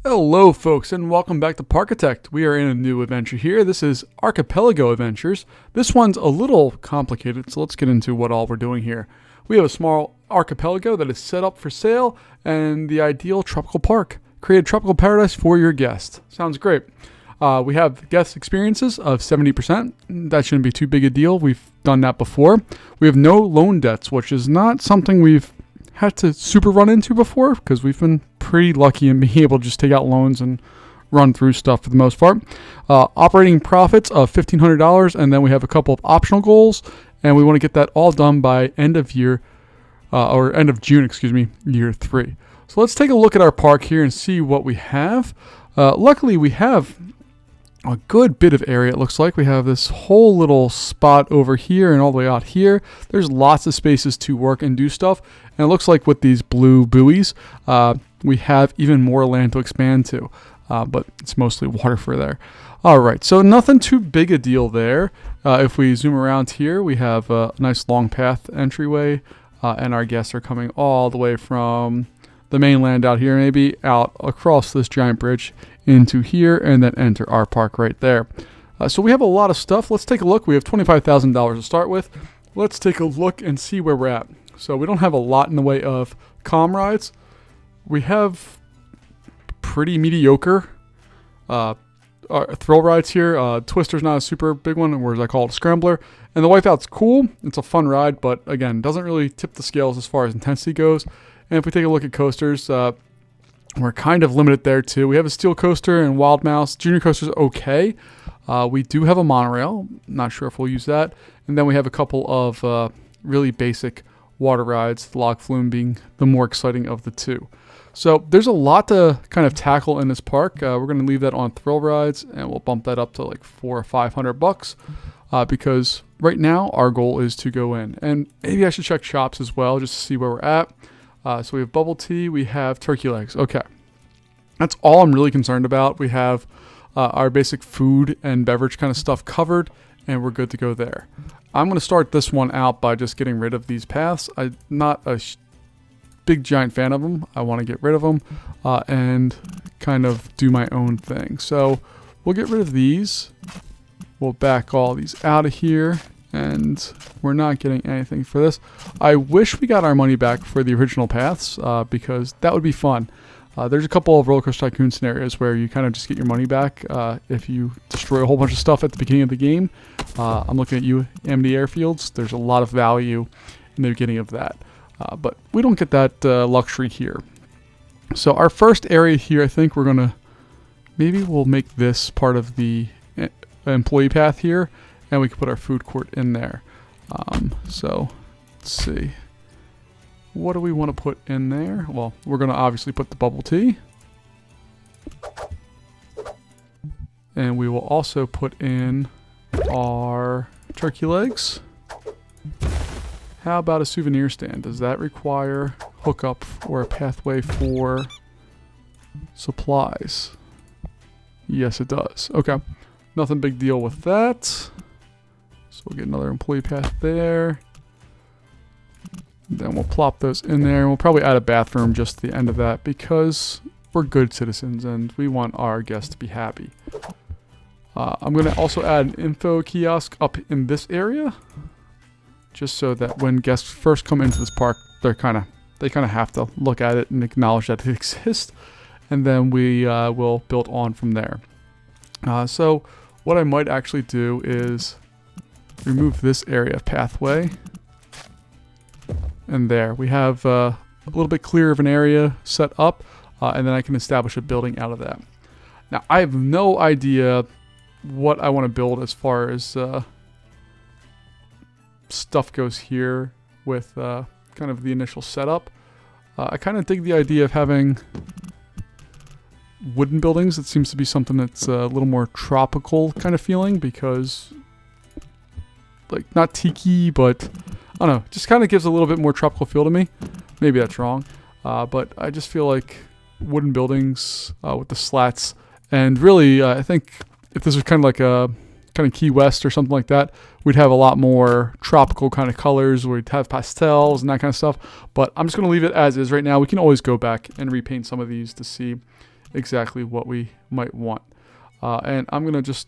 Hello folks and welcome back to Parkitect. We are in a new adventure here. This is Archipelago Adventures. This one's a little complicated, so let's get into what all we're doing here. We have a small archipelago that is set up for sale and the ideal tropical park. Create a tropical paradise for your guest. Sounds great. We have guest experiences of 70%. That shouldn't be too big a deal. We've done that before. We have no loan debts, which is not something we've had to super run into before because we've been pretty lucky in being able to just take out loans and run through stuff for the most part. Operating profits of $1,500, and then we have a couple of optional goals, and we want to get that all done by end of June, year 3. So let's take a look at our park here and see what we have. Luckily, we have a good bit of area. It looks like we have this whole little spot over here and all the way out here. There's lots of spaces to work and do stuff. And it looks like with these blue buoys, we have even more land to expand to. But it's mostly water for there. All right, so nothing too big a deal there. If we zoom around here, we have a nice long path entryway. And our guests are coming all the way from the mainland out here, maybe out across this giant bridge into here, and then enter our park right there. So we have a lot of stuff. Let's take a look. We have $25,000 to start with. Let's take a look and see where we're at. So we don't have a lot in the way of comm rides. We have pretty mediocre thrill rides here. Twister's not a super big one, or as I call it, a scrambler. And the Wipeout's cool. It's a fun ride, but again, doesn't really tip the scales as far as intensity goes. And if we take a look at coasters, we're kind of limited there too. We have a steel coaster and Wild Mouse. Junior coaster's okay. We do have a monorail. Not sure if we'll use that. And then we have a couple of really basic water rides, the log flume being the more exciting of the two. So there's a lot to kind of tackle in this park. We're going to leave that on thrill rides, and we'll bump that up to like $400 or $500 because right now our goal is to go in. And maybe I should check shops as well just to see where we're at. So we have bubble tea, we have turkey legs. Okay, that's all I'm really concerned about. We have our basic food and beverage kind of stuff covered, and we're good to go there. I'm going to start this one out by just getting rid of these paths. I'm not a big giant fan of them. I want to get rid of them and kind of do my own thing. So we'll get rid of these. We'll back all these out of here. And we're not getting anything for this. I wish we got our money back for the original paths because that would be fun. There's a couple of Roller Coaster Tycoon scenarios where you kind of just get your money back if you destroy a whole bunch of stuff at the beginning of the game. I'm looking at you, Amity Airfields. There's a lot of value in the beginning of that. But we don't get that luxury here. So our first area here, I think maybe we'll make this part of the employee path here. And we can put our food court in there. So let's see. What do we want to put in there? Well, we're going to obviously put the bubble tea. And we will also put in our turkey legs. How about a souvenir stand? Does that require hookup or a pathway for supplies? Yes, it does. Okay. Nothing big deal with that. So we'll get another employee path there. Then we'll plop those in there. And we'll probably add a bathroom just at the end of that because we're good citizens and we want our guests to be happy. I'm going to also add an info kiosk up in this area. Just so that when guests first come into this park, they kind of have to look at it and acknowledge that it exists. And then we will build on from there. So what I might actually do is remove this area of pathway. And there we have a little bit clearer of an area set up. And then I can establish a building out of that. Now I have no idea what I want to build as far as stuff goes here with kind of the initial setup. I kind of dig the idea of having wooden buildings. It seems to be something that's a little more tropical kind of feeling because like not tiki, but I don't know, just kind of gives a little bit more tropical feel to me. Maybe that's wrong. But I just feel like wooden buildings with the slats, and really I think if this was kind of like a kind of Key West or something like that, we'd have a lot more tropical kind of colors. We'd have pastels and that kind of stuff. But I'm just going to leave it as is right now. We can always go back and repaint some of these to see exactly what we might want. And I'm going to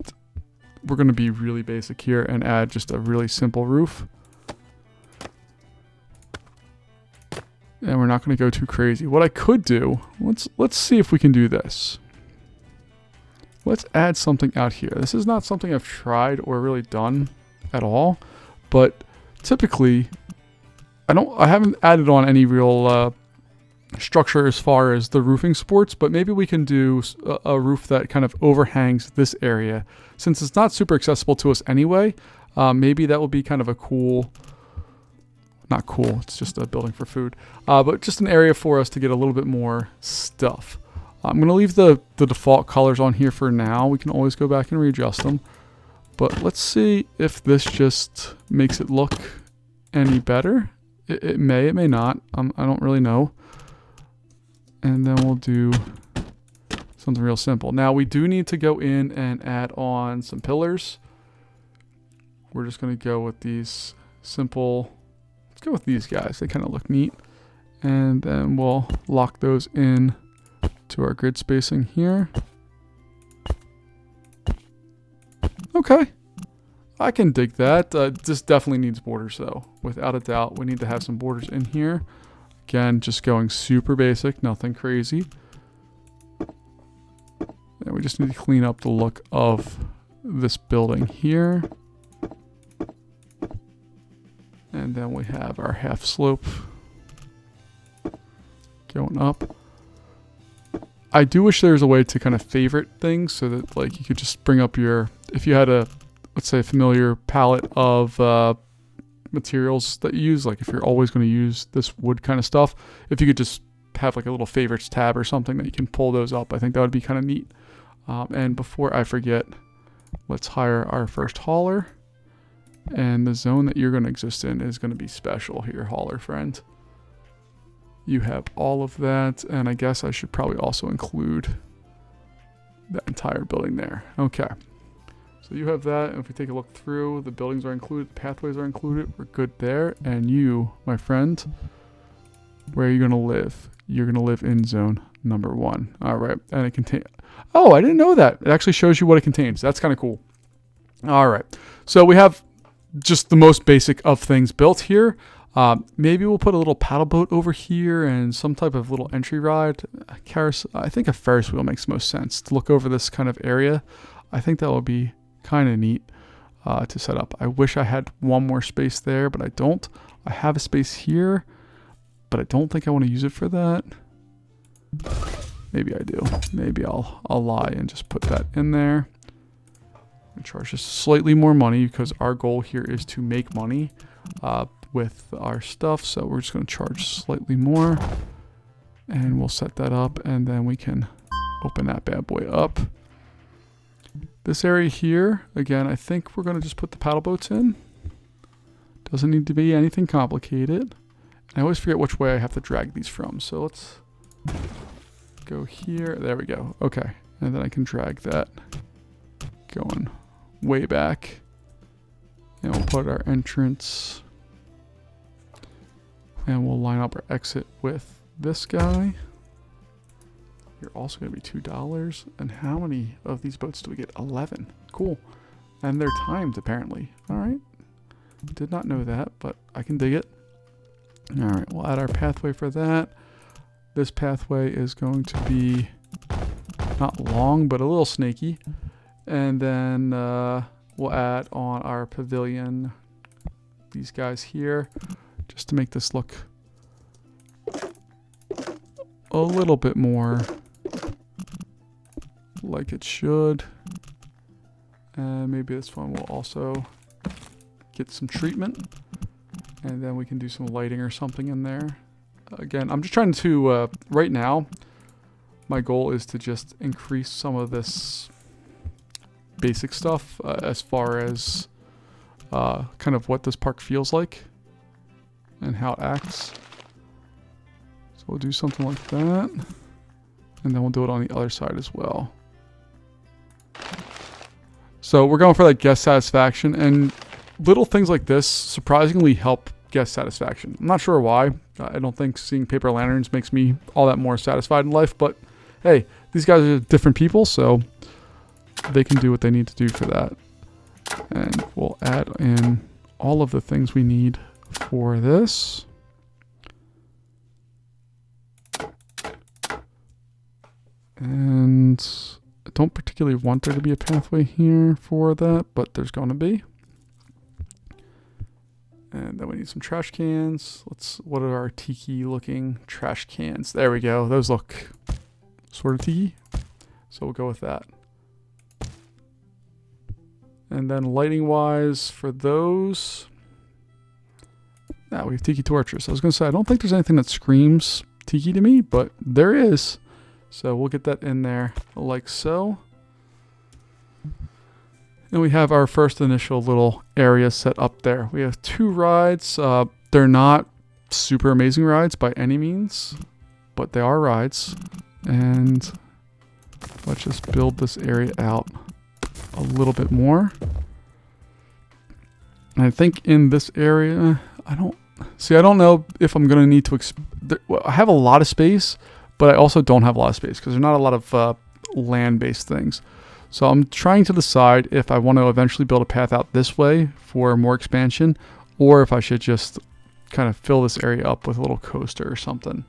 we're going to be really basic here and add just a really simple roof. And we're not going to go too crazy. What I could do, let's see if we can do this. Let's add something out here. This is not something I've tried or really done at all, but typically I haven't added on any real structure as far as the roofing supports, but maybe we can do a roof that kind of overhangs this area. Since it's not super accessible to us anyway, maybe that will be kind of a cool, not cool, it's just a building for food, but just an area for us to get a little bit more stuff. I'm going to leave the default colors on here for now. We can always go back and readjust them. But let's see if this just makes it look any better. It may, it may not. I don't really know. And then we'll do something real simple. Now we do need to go in and add on some pillars. We're just going to go with these simple, let's go with these guys. They kind of look neat. And then we'll lock those in to our grid spacing here. Okay. I can dig that. This definitely needs borders though. Without a doubt, we need to have some borders in here. Again, just going super basic, nothing crazy. And we just need to clean up the look of this building here. And then we have our half slope going up. I do wish there was a way to kind of favorite things so that like you could just bring up your, if you had a, let's say a familiar palette of materials that you use, like if you're always going to use this wood kind of stuff, if you could just have like a little favorites tab or something that you can pull those up, I think that would be kind of neat. And before I forget, let's hire our first hauler. And the zone that you're going to exist in is going to be special here, hauler friend. You have all of that, and I guess I should probably also include that entire building there. Okay. So you have that, and if we take a look through, the buildings are included, the pathways are included, we're good there. And you, my friend, where are you going to live? You're going to live in zone number 1. All right, and it contains, oh, I didn't know that. It actually shows you what it contains. That's kind of cool. All right, so we have just the most basic of things built here. Maybe we'll put a little paddle boat over here and some type of little entry ride. I think a Ferris wheel makes most sense to look over this kind of area. I think that would be kind of neat to set up. I wish I had one more space there, but I don't. I have a space here, but I don't think I want to use it for that. Maybe I do. Maybe I'll lie and just put that in there. I charge just slightly more money because our goal here is to make money with our stuff. So we're just going to charge slightly more, and we'll set that up, and then we can open that bad boy up. This area here, again, I think we're going to just put the paddle boats in. Doesn't need to be anything complicated. And I always forget which way I have to drag these from. So let's go here. There we go. Okay. And then I can drag that going way back. And we'll put our entrance. And we'll line up our exit with this guy. You're also going to be $2. And how many of these boats do we get? 11. Cool. And they're timed, apparently. All right. Did not know that, but I can dig it. All right. We'll add our pathway for that. This pathway is going to be not long, but a little snaky. And then we'll add on our pavilion, these guys here, just to make this look a little bit more like it should. And maybe this one will also get some treatment. And then we can do some lighting or something in there. Again, I'm just trying to, right now, my goal is to just increase some of this basic stuff as far as kind of what this park feels like and how it acts. So we'll do something like that. And then we'll do it on the other side as well. So we're going for that guest satisfaction, and little things like this surprisingly help guest satisfaction. I'm not sure why. I don't think seeing paper lanterns makes me all that more satisfied in life, but hey, these guys are different people, so they can do what they need to do for that. And we'll add in all of the things we need for this. And I don't particularly want there to be a pathway here for that, but there's going to be. And then we need some trash cans. What are our tiki looking trash cans? There we go. Those look sort of tiki. So we'll go with that. And then lighting wise for those, we have tiki torches. I was going to say, I don't think there's anything that screams tiki to me, but there is. So we'll get that in there like so. And we have our first initial little area set up there. We have 2 rides. They're not super amazing rides by any means, but they are rides. And let's just build this area out a little bit more. And I think in this area, I don't know if I'm going to need to, I have a lot of space, but I also don't have a lot of space because there's not a lot of land-based things. So I'm trying to decide if I want to eventually build a path out this way for more expansion, or if I should just kind of fill this area up with a little coaster or something.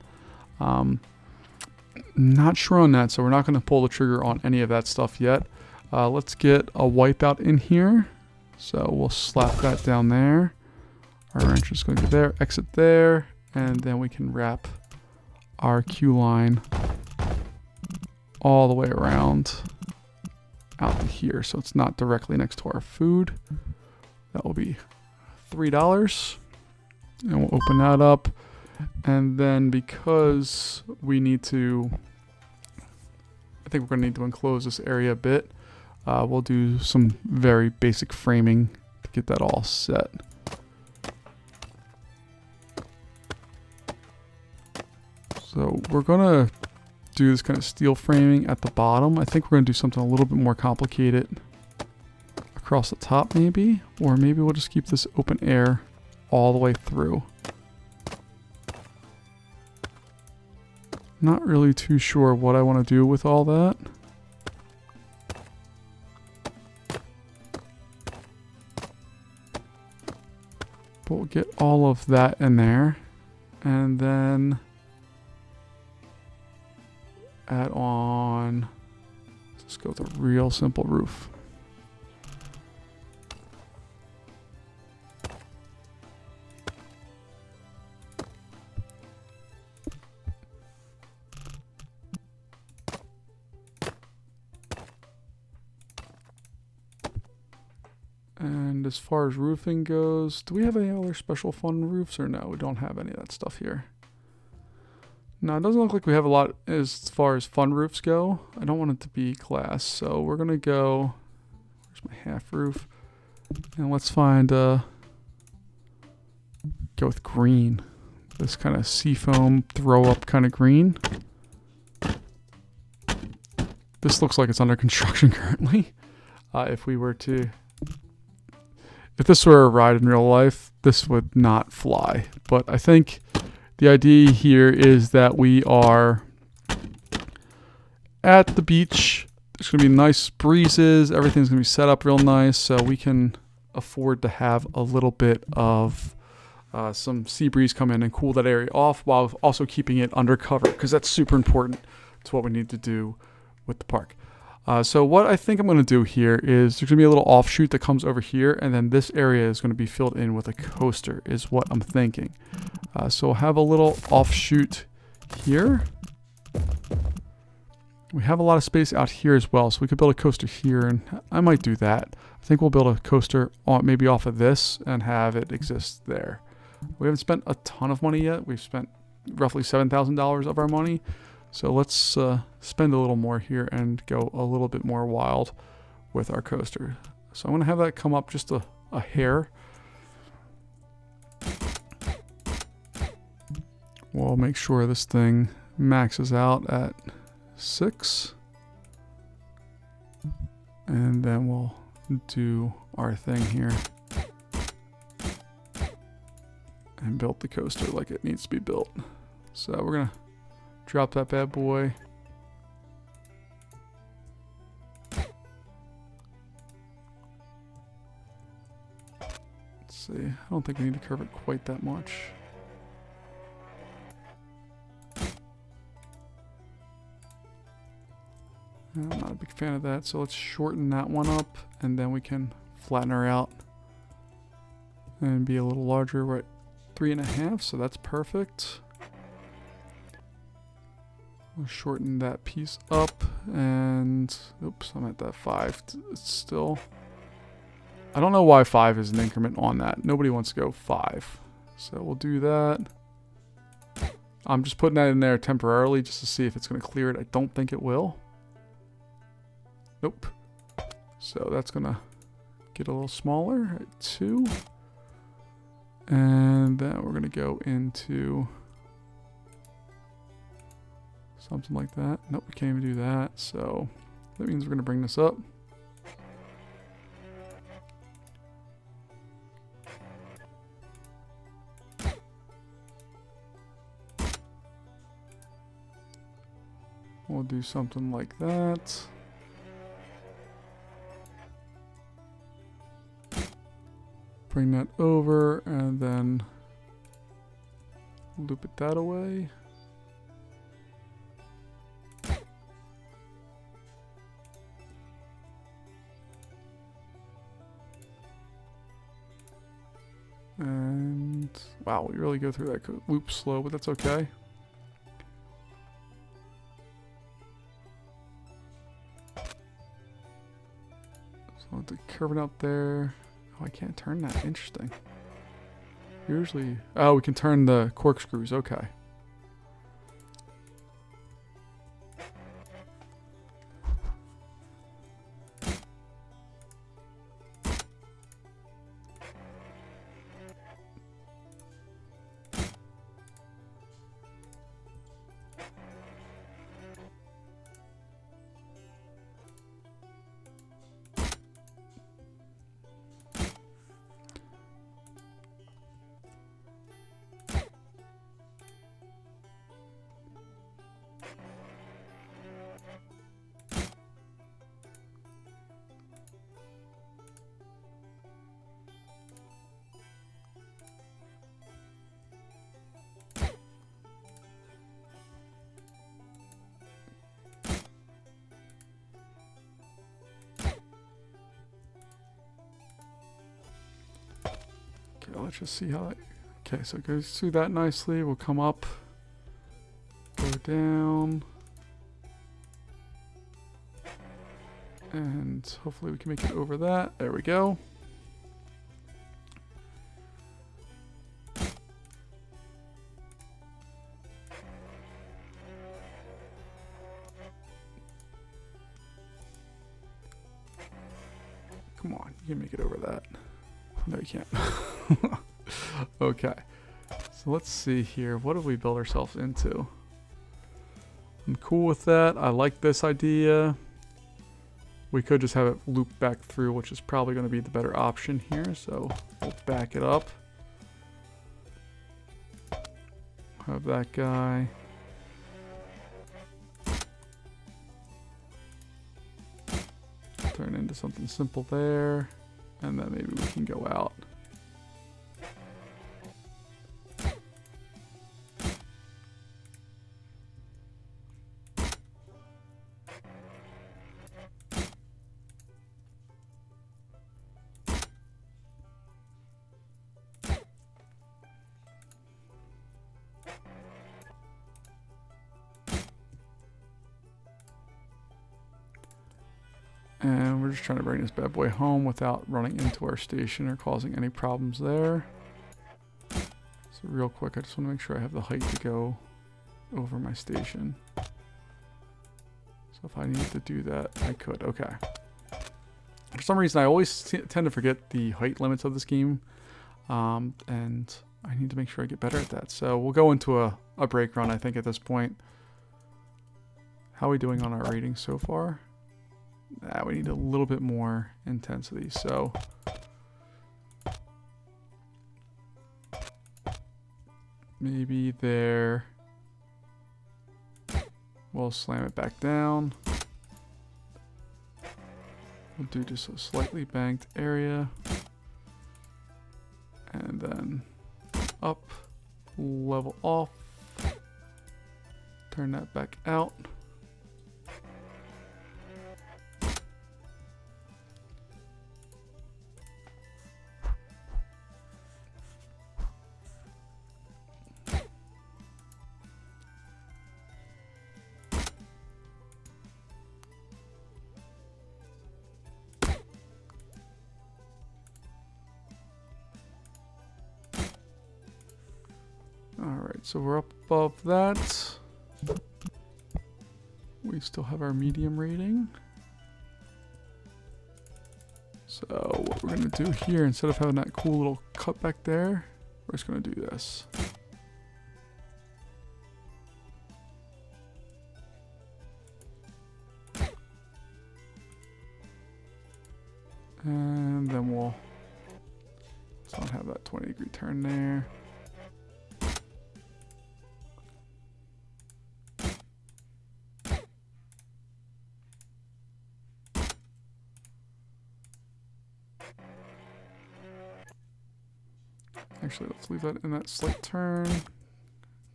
Not sure on that, so we're not going to pull the trigger on any of that stuff yet. Let's get a wipeout in here. So we'll slap that down there. Our wrench is going to go there, exit there, and then we can wrap our queue line all the way around out to here, so it's not directly next to our food. That will be $3, and we'll open that up. And then because we need to, I think we're going to need to enclose this area a bit. We'll do some very basic framing to get that all set. So we're going to do this kind of steel framing at the bottom. I think we're going to do something a little bit more complicated across the top maybe, or maybe we'll just keep this open air all the way through. Not really too sure what I want to do with all that. But we'll get all of that in there, and then add on, let's go with a real simple roof. And as far as roofing goes, do we have any other special fun roofs or no? We don't have any of that stuff here. No, it doesn't look like we have a lot as far as fun roofs go. I don't want it to be glass, so we're going to go, where's my half roof? And let's find, go with green. This kind of seafoam throw up kind of green. This looks like it's under construction currently. If this were a ride in real life, this would not fly. But I think the idea here is that we are at the beach. There's going to be nice breezes. Everything's going to be set up real nice, so we can afford to have a little bit of some sea breeze come in and cool that area off while also keeping it undercover, because that's super important to what we need to do with the park. So what I think I'm going to do here is there's going to be a little offshoot that comes over here, and then this area is going to be filled in with a coaster is what I'm thinking. So we'll have a little offshoot here. We have a lot of space out here as well, so we could build a coaster here, and I might do that. I think we'll build a coaster on, maybe off of this and have it exist there. We haven't spent a ton of money yet. We've spent roughly $7,000 of our money. So let's spend a little more here and go a little bit more wild with our coaster. So I'm going to have that come up just a hair. We'll make sure this thing maxes out at 6. And then we'll do our thing here. And build the coaster like it needs to be built. So we're going to drop that bad boy see. I don't think we need to curve it quite that much. I'm not a big fan of that, so let's shorten that one up, and then we can flatten her out and be a little larger. We're at 3.5, so that's perfect. We'll shorten that piece up, and oops, I'm at that 5. It's still, I don't know why 5 is an increment on that. Nobody wants to go 5, so we'll do that. I'm just putting that in there temporarily just to see if it's going to clear it. I don't think it will. Nope. So that's going to get a little smaller at 2. And then we're going to go into something like that. Nope, we can't even do that. So that means we're going to bring this up. We'll do something like that. Bring that over and then loop it that away. And wow, we really go through that loop slow, but that's okay. So the curving out there. Oh, I can't turn that. Interesting. Usually, oh, we can turn the corkscrews. Okay. Let's just see how it, okay, so it goes through that nicely. We'll come up, go down, and hopefully we can make it over that. There we go. Come on, you can make it over that. No, you can't. Okay, so let's see here. What do we build ourselves into? I'm cool with that. I like this idea. We could just have it loop back through, which is probably going to be the better option here. So we'll back it up. Have that guy. Turn into something simple there. And then maybe we can go out. And we're just trying to bring this bad boy home without running into our station or causing any problems there. So real quick, I just want to make sure I have the height to go over my station. So if I need to do that, I could. Okay. For some reason, I always tend to forget the height limits of this game. And I need to make sure I get better at that. So we'll go into a break run, I think, at this point. How are we doing on our ratings so far? We need a little bit more intensity, so maybe there. We'll slam it back down. We'll do just a slightly banked area. then up, level off, turn that back out. Alright, so we're up above that. We still have our medium rating. So what we're going to do here, instead of having that cool little cut back there, we're just going to do this. And then let's not have that 20-degree turn there. Actually, let's leave that in that slight turn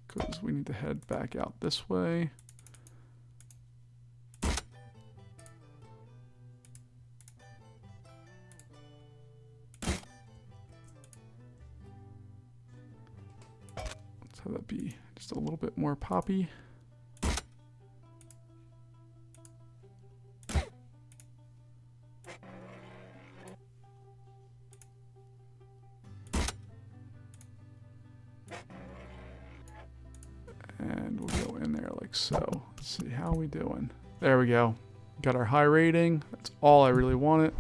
because we need to head back out this way. Let's have that be just a little bit more poppy. And we'll go in there like so. Let's see, how are we doing? There we go. Got our high rating. That's all I really wanted.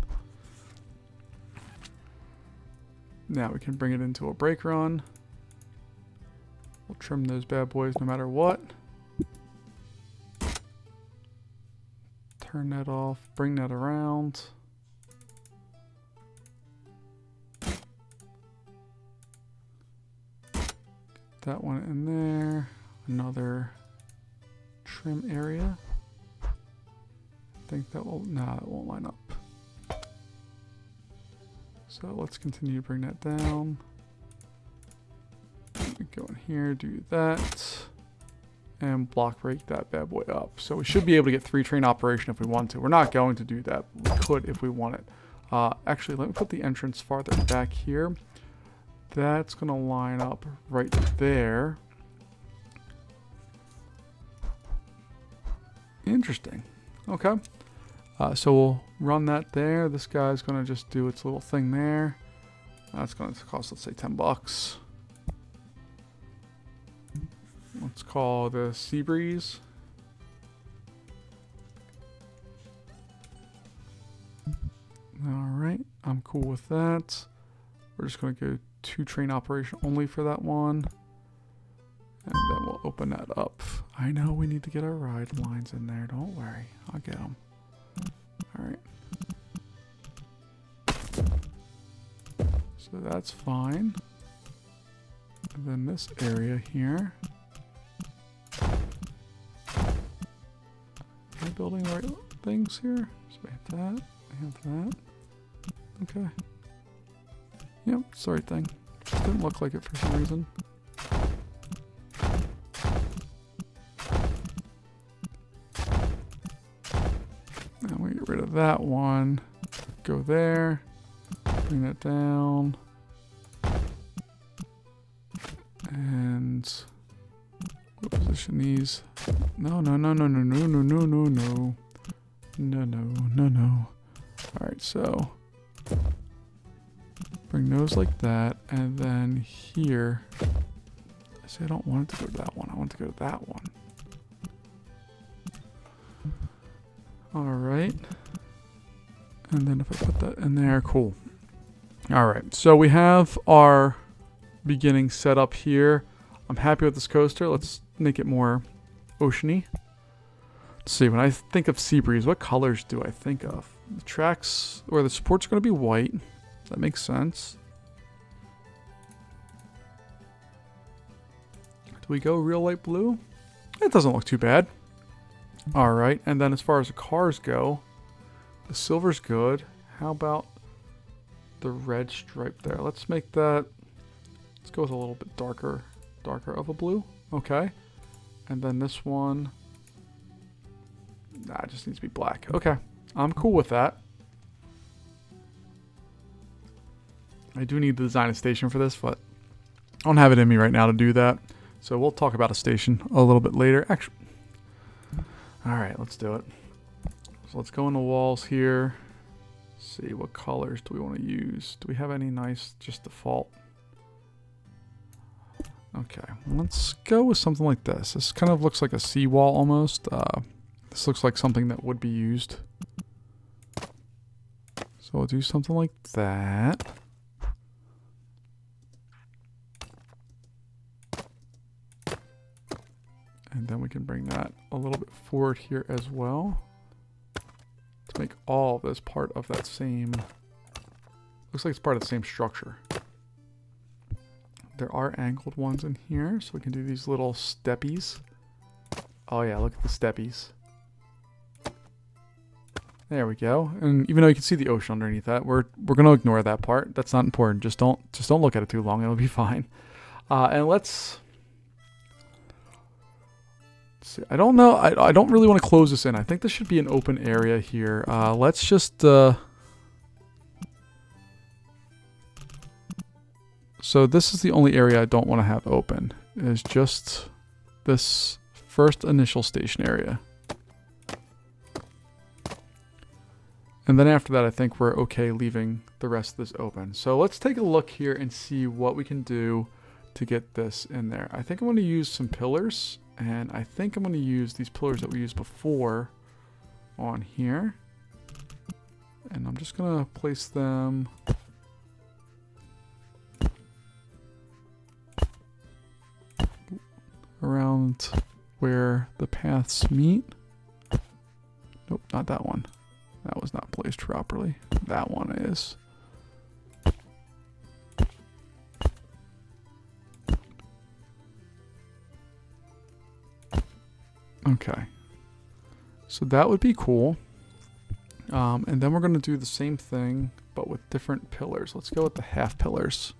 Now we can bring it into a brake run. We'll trim those bad boys no matter what. Turn that off, bring that around. That one in there. Another trim area. I think that will, nah, that won't line up. So let's continue to bring that down. Go in here, do that, and block break that bad boy up. So we should be able to get 3-train operation if we want to. We're not going to do that, but we could if we want it. Actually, let me put the entrance farther back here. That's gonna line up right there. Interesting. Okay. So we'll run that there. This guy's going to just do its little thing there. That's going to cost, let's say, $10. Let's call the Sea Breeze. Alright, I'm cool with that. We're just going to go 2-train operation only for that one. And then we'll open that up. I know we need to get our ride lines in there. Don't worry. I'll get them. Alright. So that's fine. And then this area here. Am I building the right things here? So we have that. We have that. Okay. Yep, it's the right thing. Just didn't look like it for some reason. Get rid of that one. Go there. Bring that down. And we'll position these. No. Alright, so bring those like that, and then here. I say I don't want it to go to that one. I want it to go to that one. Alright. And then if I put that in there, cool. Alright, so we have our beginning set up here. I'm happy with this coaster. Let's make it more oceany. Let's see, when I think of Sea Breeze, what colors do I think of? The tracks, or the support's going to be white. That makes sense. Do we go real light blue? It doesn't look too bad. Alright, and then as far as the cars go, the silver's good. How about the red stripe there? Let's make that Let's go with a little bit darker of a blue. Okay. And then this one, nah, it just needs to be black. Okay, I'm cool with that. I do need to design a station for this, but I don't have it in me right now to do that. So we'll talk about a station a little bit later. Actually, all right, let's do it. So let's go in the walls here. See what colors do we want to use. Do we have any nice, just default? Okay, let's go with something like this. This kind of looks like a seawall almost. This looks like something that would be used. So we'll do something like that. And then we can bring that a little bit forward here as well. To make all of this part of that same... Looks like it's part of the same structure. There are angled ones in here, so we can do these little steppies. Oh yeah, look at the steppies. There we go. And even though you can see the ocean underneath that, we're gonna ignore that part. That's not important. Just don't look at it too long. It'll be fine. And let's see. I don't know. I don't really want to close this in. I think this should be an open area here. Let's just. So this is the only area I don't want to have open. Is just this first initial station area. And then after that, I think we're okay leaving the rest of this open. So let's take a look here and see what we can do to get this in there. I think I'm going to use some pillars. And I think I'm going to use these pillars that we used before on here. And I'm just going to place them around where the paths meet. Nope, not that one. That was not placed properly. That one is. Okay. So that would be cool. And then we're going to do the same thing, but with different pillars. Let's go with the half pillars.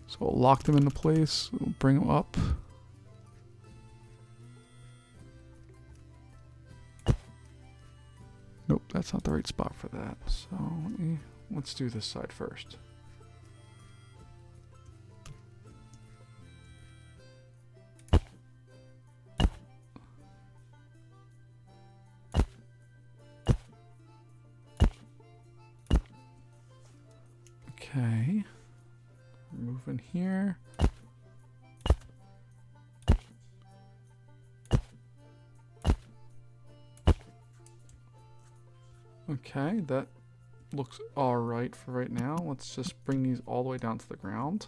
So we'll lock them into place. We'll bring them up. Nope, that's not the right spot for that. So let's do this side first. Okay. Move in here. Okay, that looks alright for right now. Let's just bring these all the way down to the ground.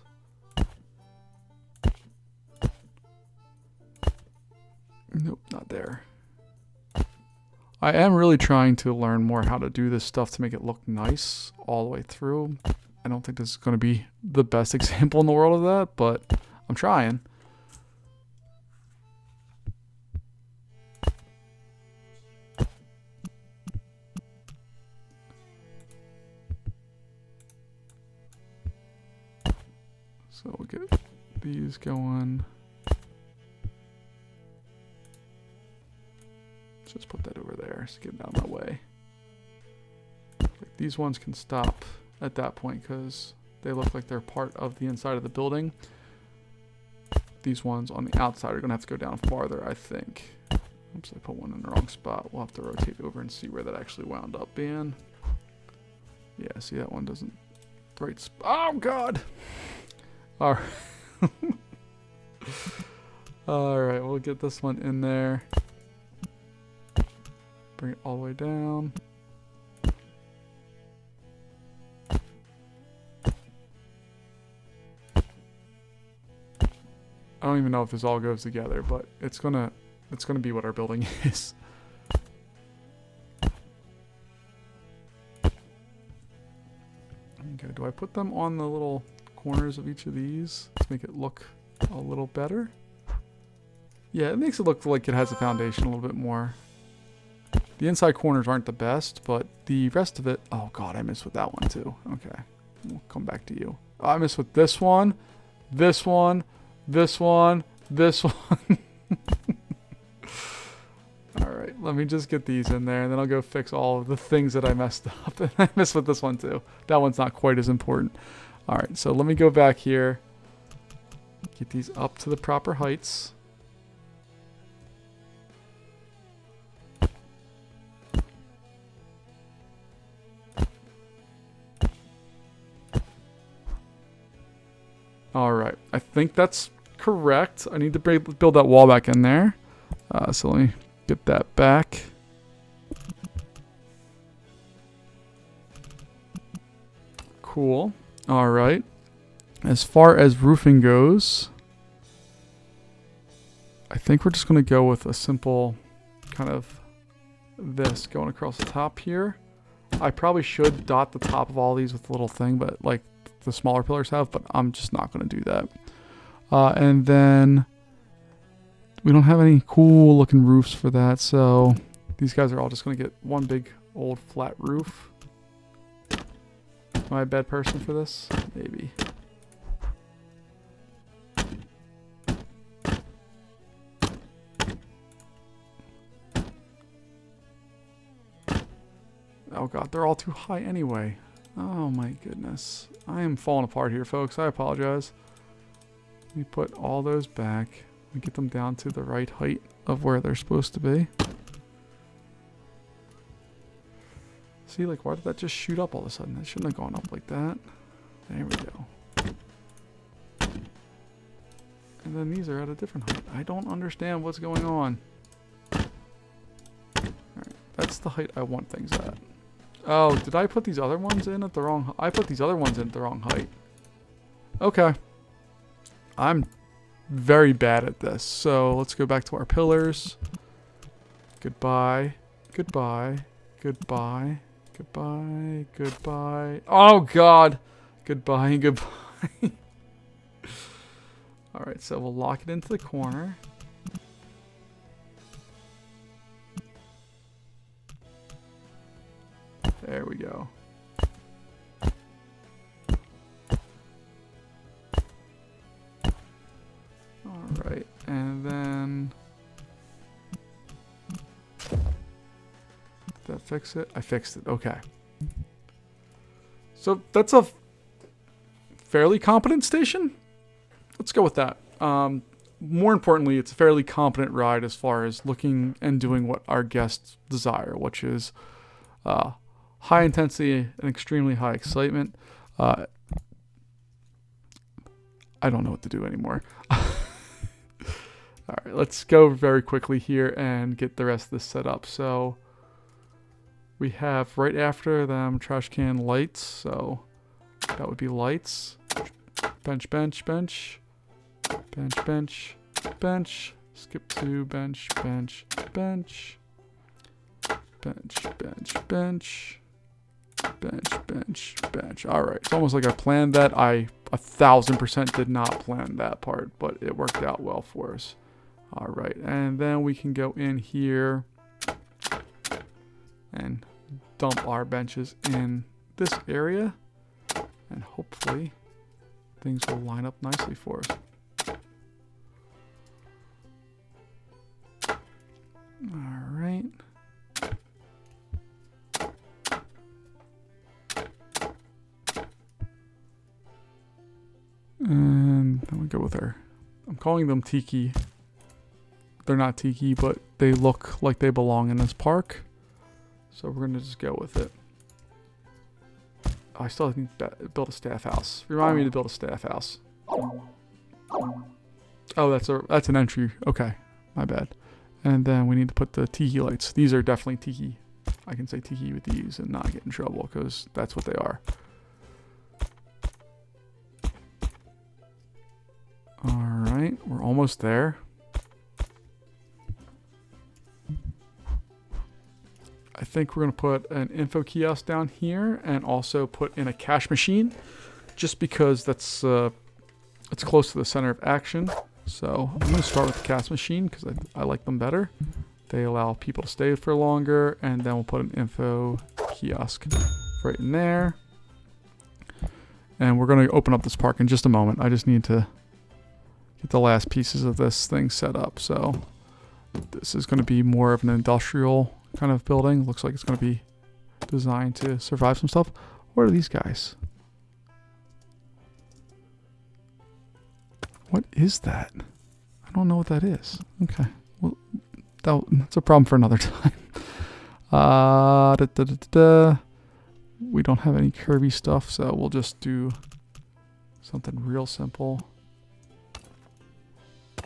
Nope, not there. I am really trying to learn more how to do this stuff to make it look nice all the way through. I don't think this is going to be the best example in the world of that, but I'm trying. So we'll get these going. Let's just put that over there. Just get it out of my way. Like these ones can stop at that point because they look like they're part of the inside of the building. These ones on the outside are going to have to go down farther, I think. Oops, I put one in the wrong spot. We'll have to rotate over and see where that actually wound up being. Yeah, see that one doesn't... Right oh, God! All right. All right, we'll get this one in there. Bring it all the way down. I don't even know if this all goes together, but it's gonna be what our building is. Okay, do I put them on the little corners of each of these to make it look a little better? Yeah, it makes it look like it has a foundation a little bit more. The inside corners aren't the best, but the rest of it... Oh god, I missed with that one too. Okay, we'll come back to you. I missed with this one, this one, this one, this one. Alright, let me just get these in there, and then I'll go fix all of the things that I messed up. And I missed with this one too. That one's not quite as important. Alright, so let me go back here. Get these up to the proper heights. Alright, I think that's correct. I need to build that wall back in there. So let me get that back. Cool. Alright. As far as roofing goes, I think we're just going to go with a simple kind of this going across the top here. I probably should dot the top of all these with a little thing, but like the smaller pillars have, but I'm just not going to do that. And then we don't have any cool looking roofs for that, so these guys are all just going to get one big old flat roof. Am I a bad person for this? Maybe. Oh god, they're all too high anyway. Oh my goodness. I am falling apart here, folks. I apologize. Let me put all those back. Let me get them down to the right height of where they're supposed to be. See, like, why did that just shoot up all of a sudden? That shouldn't have gone up like that. There we go. And then these are at a different height. I don't understand what's going on. Alright, that's the height I want things at. Oh, did I put these other ones in at the wrong... I put these other ones in at the wrong height. Okay. I'm very bad at this. So let's go back to our pillars. Goodbye. Goodbye. Goodbye. Goodbye. Goodbye. Oh, God. Goodbye and goodbye. Alright, so we'll lock it into the corner. There we go. Alright, and then... Did that fix it? I fixed it, okay. So that's a fairly competent station? Let's go with that. More importantly, it's a fairly competent ride as far as looking and doing what our guests desire, which is high intensity and extremely high excitement. I don't know what to do anymore. All right, let's go very quickly here and get the rest of this set up. So we have right after them trash can lights. So that would be lights. Bench, bench, bench. Bench, bench, bench. Skip to bench, bench, bench. Bench, bench, bench. Bench, bench, bench. Alright, it's almost like I planned that. I 1000% did not plan that part, but it worked out well for us. Alright, and then we can go in here and dump our benches in this area, and hopefully things will line up nicely for us. Alright. And then we go with our... I'm calling them tiki. They're not tiki, but they look like they belong in this park. So we're going to just go with it. I still need to build a staff house. Remind me to build a staff house. Oh, that's an entry. Okay, my bad. And then we need to put the tiki lights. These are definitely tiki. I can say tiki with these and not get in trouble because that's what they are. Alright, we're almost there. I think we're going to put an info kiosk down here and also put in a cash machine just because that's it's close to the center of action. So I'm going to start with the cash machine because I like them better. They allow people to stay for longer, and then we'll put an info kiosk right in there. And we're going to open up this park in just a moment. I just need to get the last pieces of this thing set up. So this is going to be more of an industrial kind of building. Looks like it's going to be designed to survive some stuff. What are these guys? What is that? I don't know what that is. Okay. Well, that's a problem for another time. We don't have any curvy stuff, so we'll just do something real simple.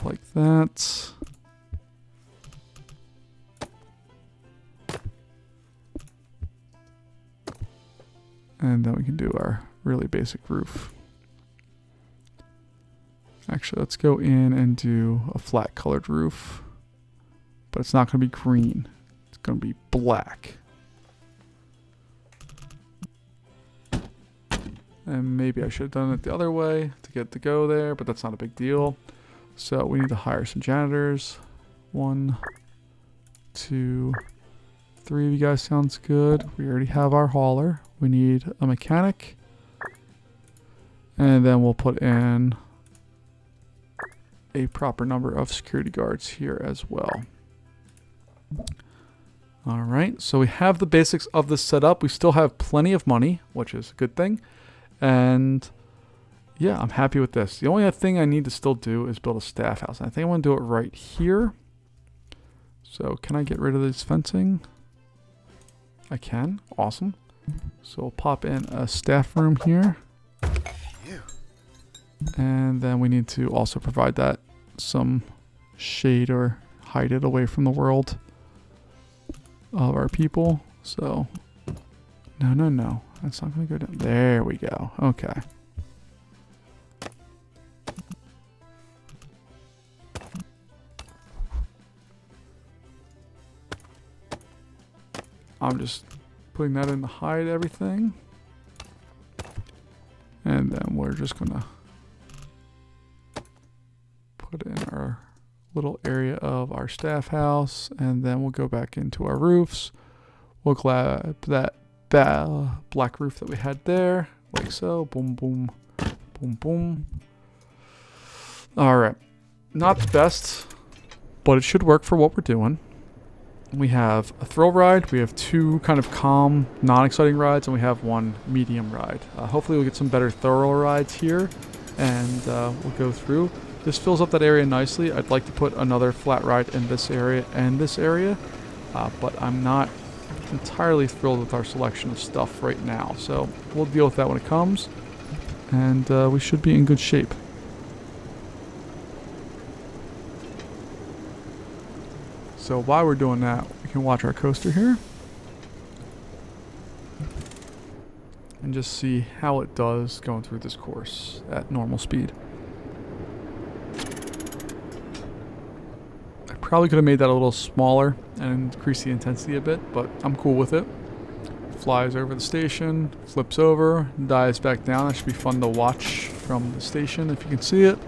Like that. And then we can do our really basic roof. Actually, let's go in and do a flat colored roof. But it's not going to be green. It's going to be black. And maybe I should have done it the other way to get to go there, but that's not a big deal. So we need to hire some janitors. 1, 2, 3 of you guys sounds good. We already have our hauler. We need a mechanic. And then we'll put in a proper number of security guards here as well. All right, so we have the basics of this set up. We still have plenty of money, which is a good thing. And yeah, I'm happy with this. The only thing I need to still do is build a staff house. I think I want to do it right here. So can I get rid of this fencing? I can. Awesome. So we'll pop in a staff room here. And then we need to also provide that some shade or hide it away from the world of our people. So no. That's not going to go down. There we go. Okay. I'm just putting that in to hide everything. And then we're just going to put in our little area of our staff house. And then we'll go back into our roofs. We'll grab that black roof that we had there. Like so. Boom, boom, boom, boom. All right. Not the best, but it should work for what we're doing. We have a thrill ride, we have 2 kind of calm, non-exciting rides, and we have 1 medium ride. Hopefully we'll get some better thorough rides here, and we'll go through. This fills up that area nicely. I'd like to put another flat ride in this area and this area, but I'm not entirely thrilled with our selection of stuff right now. So we'll deal with that when it comes, and we should be in good shape. So while we're doing that, we can watch our coaster here and just see how it does going through this course at normal speed. I probably could have made that a little smaller and increased the intensity a bit, but I'm cool with it. Flies over the station, flips over, dives back down. That should be fun to watch from the station if you can see it.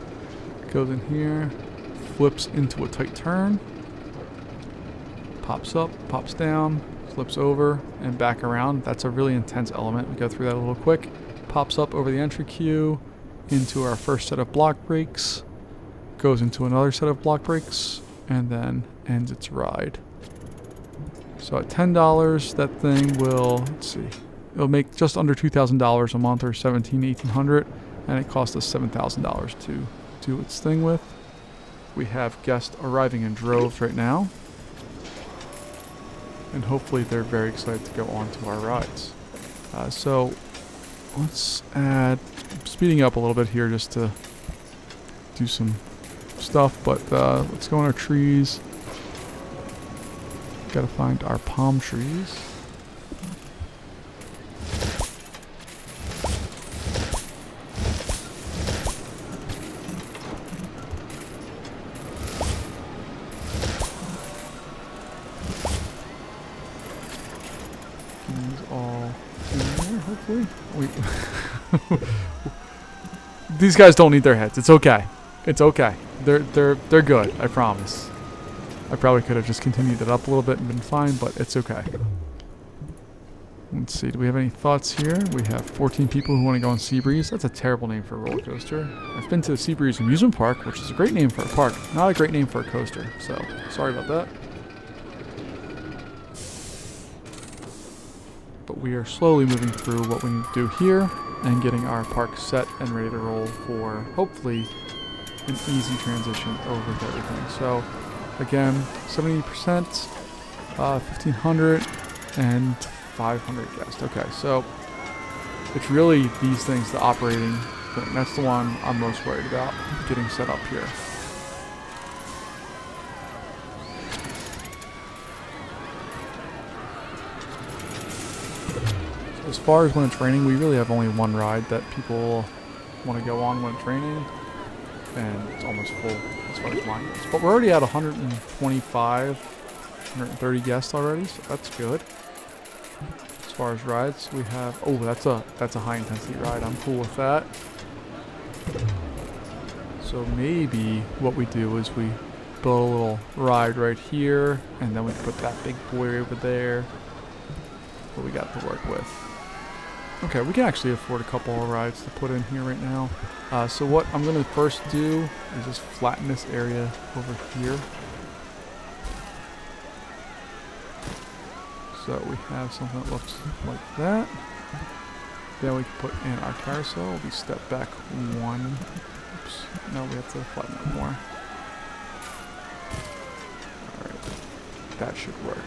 Goes in here, flips into a tight turn. Pops up, pops down, flips over, and back around. That's a really intense element. We go through that a little quick. Pops up over the entry queue into our first set of block brakes, goes into another set of block brakes, and then ends its ride. So at $10, that thing will, let's see, it'll make just under $2,000 a month, or $1,800, and it cost us $7,000 to do its thing with. We have guests arriving in droves right now. And hopefully they're very excited to go on to our rides. So let's add, speeding up a little bit here just to do some stuff, but let's go on our trees. Gotta find our palm trees. These guys don't need their heads. It's okay. It's okay. They're good. I promise. I probably could have just continued it up a little bit and been fine, but it's okay. Let's see, do we have any thoughts here? We have 14 people who want to go on Seabreeze. That's a terrible name for a roller coaster. I've been to the Seabreeze Amusement Park, which is a great name for a park, not a great name for a coaster. So, sorry about that. But we are slowly moving through what we need to do here and getting our park set and ready to roll for, hopefully, an easy transition over to everything. So, again, 70%, 1,500, and 500 guests. Okay, so it's really these things, the operating thing. That's the one I'm most worried about getting set up here. So as far as when it's raining, we really have only one ride that people want to go on when it's raining, and it's almost full as far as line goes. But we're already at 125, 130 guests already, so that's good. As far as rides, we have, oh, that's a high intensity ride. I'm cool with that. So maybe what we do is we build a little ride right here, and then we put that big boy over there. What we got to work with. Okay, we can actually afford a couple of rides to put in here right now. So what I'm gonna first do is just flatten this area over here. So we have something that looks like that. Then we can put in our carousel. We step back one. Oops. No, we have to flatten it more. Alright. That should work.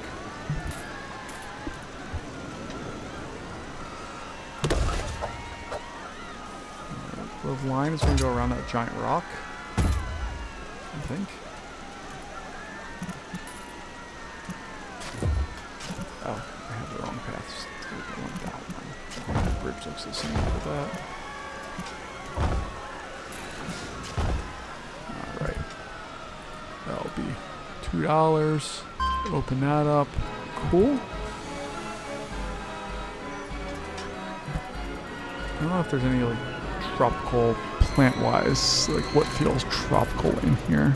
Alright. The line is going to go around that giant rock, I think. Oh, I have the wrong paths. The bridge looks the same for that. Alright. That'll be $2. Open that up. Cool. I don't know if there's any like tropical plant-wise, like what feels tropical in here.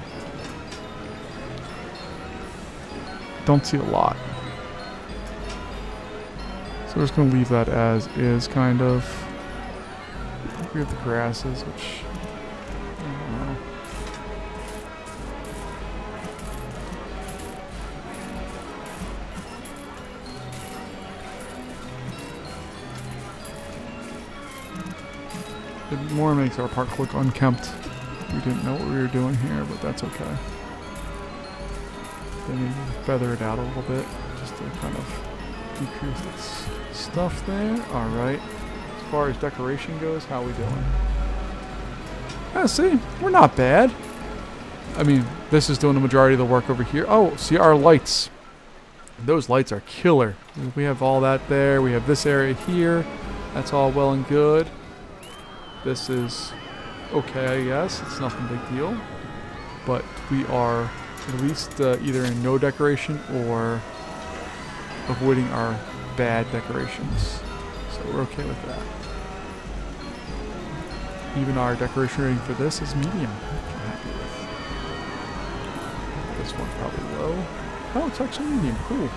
Don't see a lot. So we're just going to leave that as is, kind of. We have the grasses, which, I don't know. It more makes our park look unkempt. We didn't know what we were doing here, but that's okay. Then maybe feather it out a little bit, just to kind of decrease its stuff there. Alright. As far as decoration goes, how are we doing? See, we're not bad. I mean, this is doing the majority of the work over here. Oh, see our lights. Those lights are killer. We have all that there. We have this area here. That's all well and good. This is okay, I guess. It's nothing big deal. But we are at least either in no decoration or avoiding our bad decorations. So we're okay with that. Even our decoration rating for this is medium, which I'm happy with. This one's probably low. Oh, it's actually medium. Cool.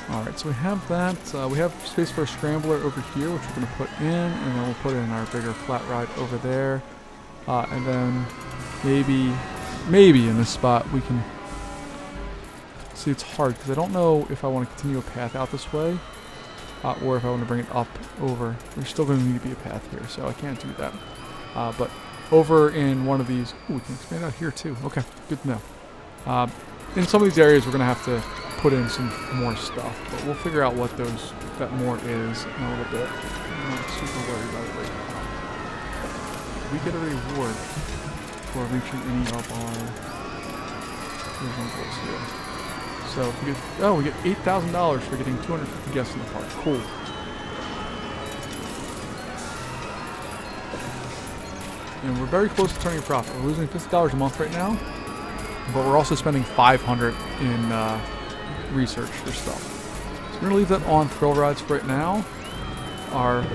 Alright, so we have that. We have space for a scrambler over here, which we're going to put in, and then we'll put in our bigger flat ride over there. And then maybe in this spot we can... See, it's hard because I don't know if I want to continue a path out this way or if I want to bring it up over. There's still going to need to be a path here, so I can't do that. But over in one of these... Ooh, we can expand out here too. Okay, good to know. In some of these areas, we're going to have to put in some more stuff, but we'll figure out what that more is in a little bit. I'm not super worried about it right now. We get a reward for reaching any of our goals here. So we get $8,000 for getting 250 guests in the park. Cool. And we're very close to turning a profit. We're losing $50 a month right now, but we're also spending $500 in research for stuff. So we're gonna leave that on thrill rides for right now. Our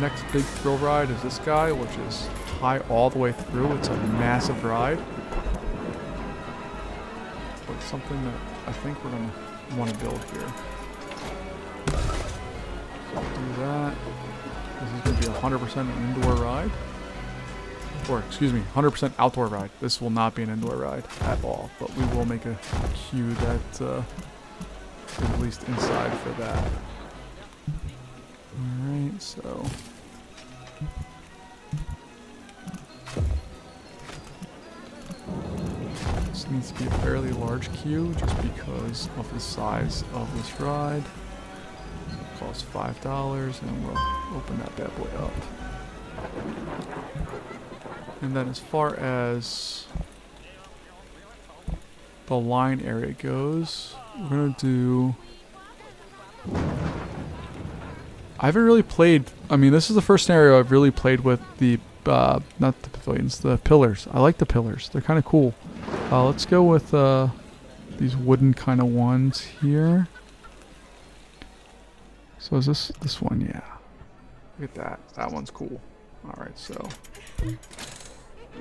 next big thrill ride is this guy, which is high all the way through. It's a massive ride. But something that I think we're going to want to build here. So do that. This is going to be 100% an indoor ride. Or, excuse me, 100% outdoor ride. This will not be an indoor ride at all. But we will make a queue that is at least inside for that. Alright, so... This needs to be a fairly large queue just because of the size of this ride. It costs $5 and we'll open that bad boy up. And then as far as the line area goes, we're going to do... I haven't really played... I mean, this is the first scenario I've really played with the... not the pavilions, the pillars. I like the pillars. They're kind of cool. Let's go with these wooden kind of ones here. So is this one? Yeah. Look at that. That one's cool. Alright, so... I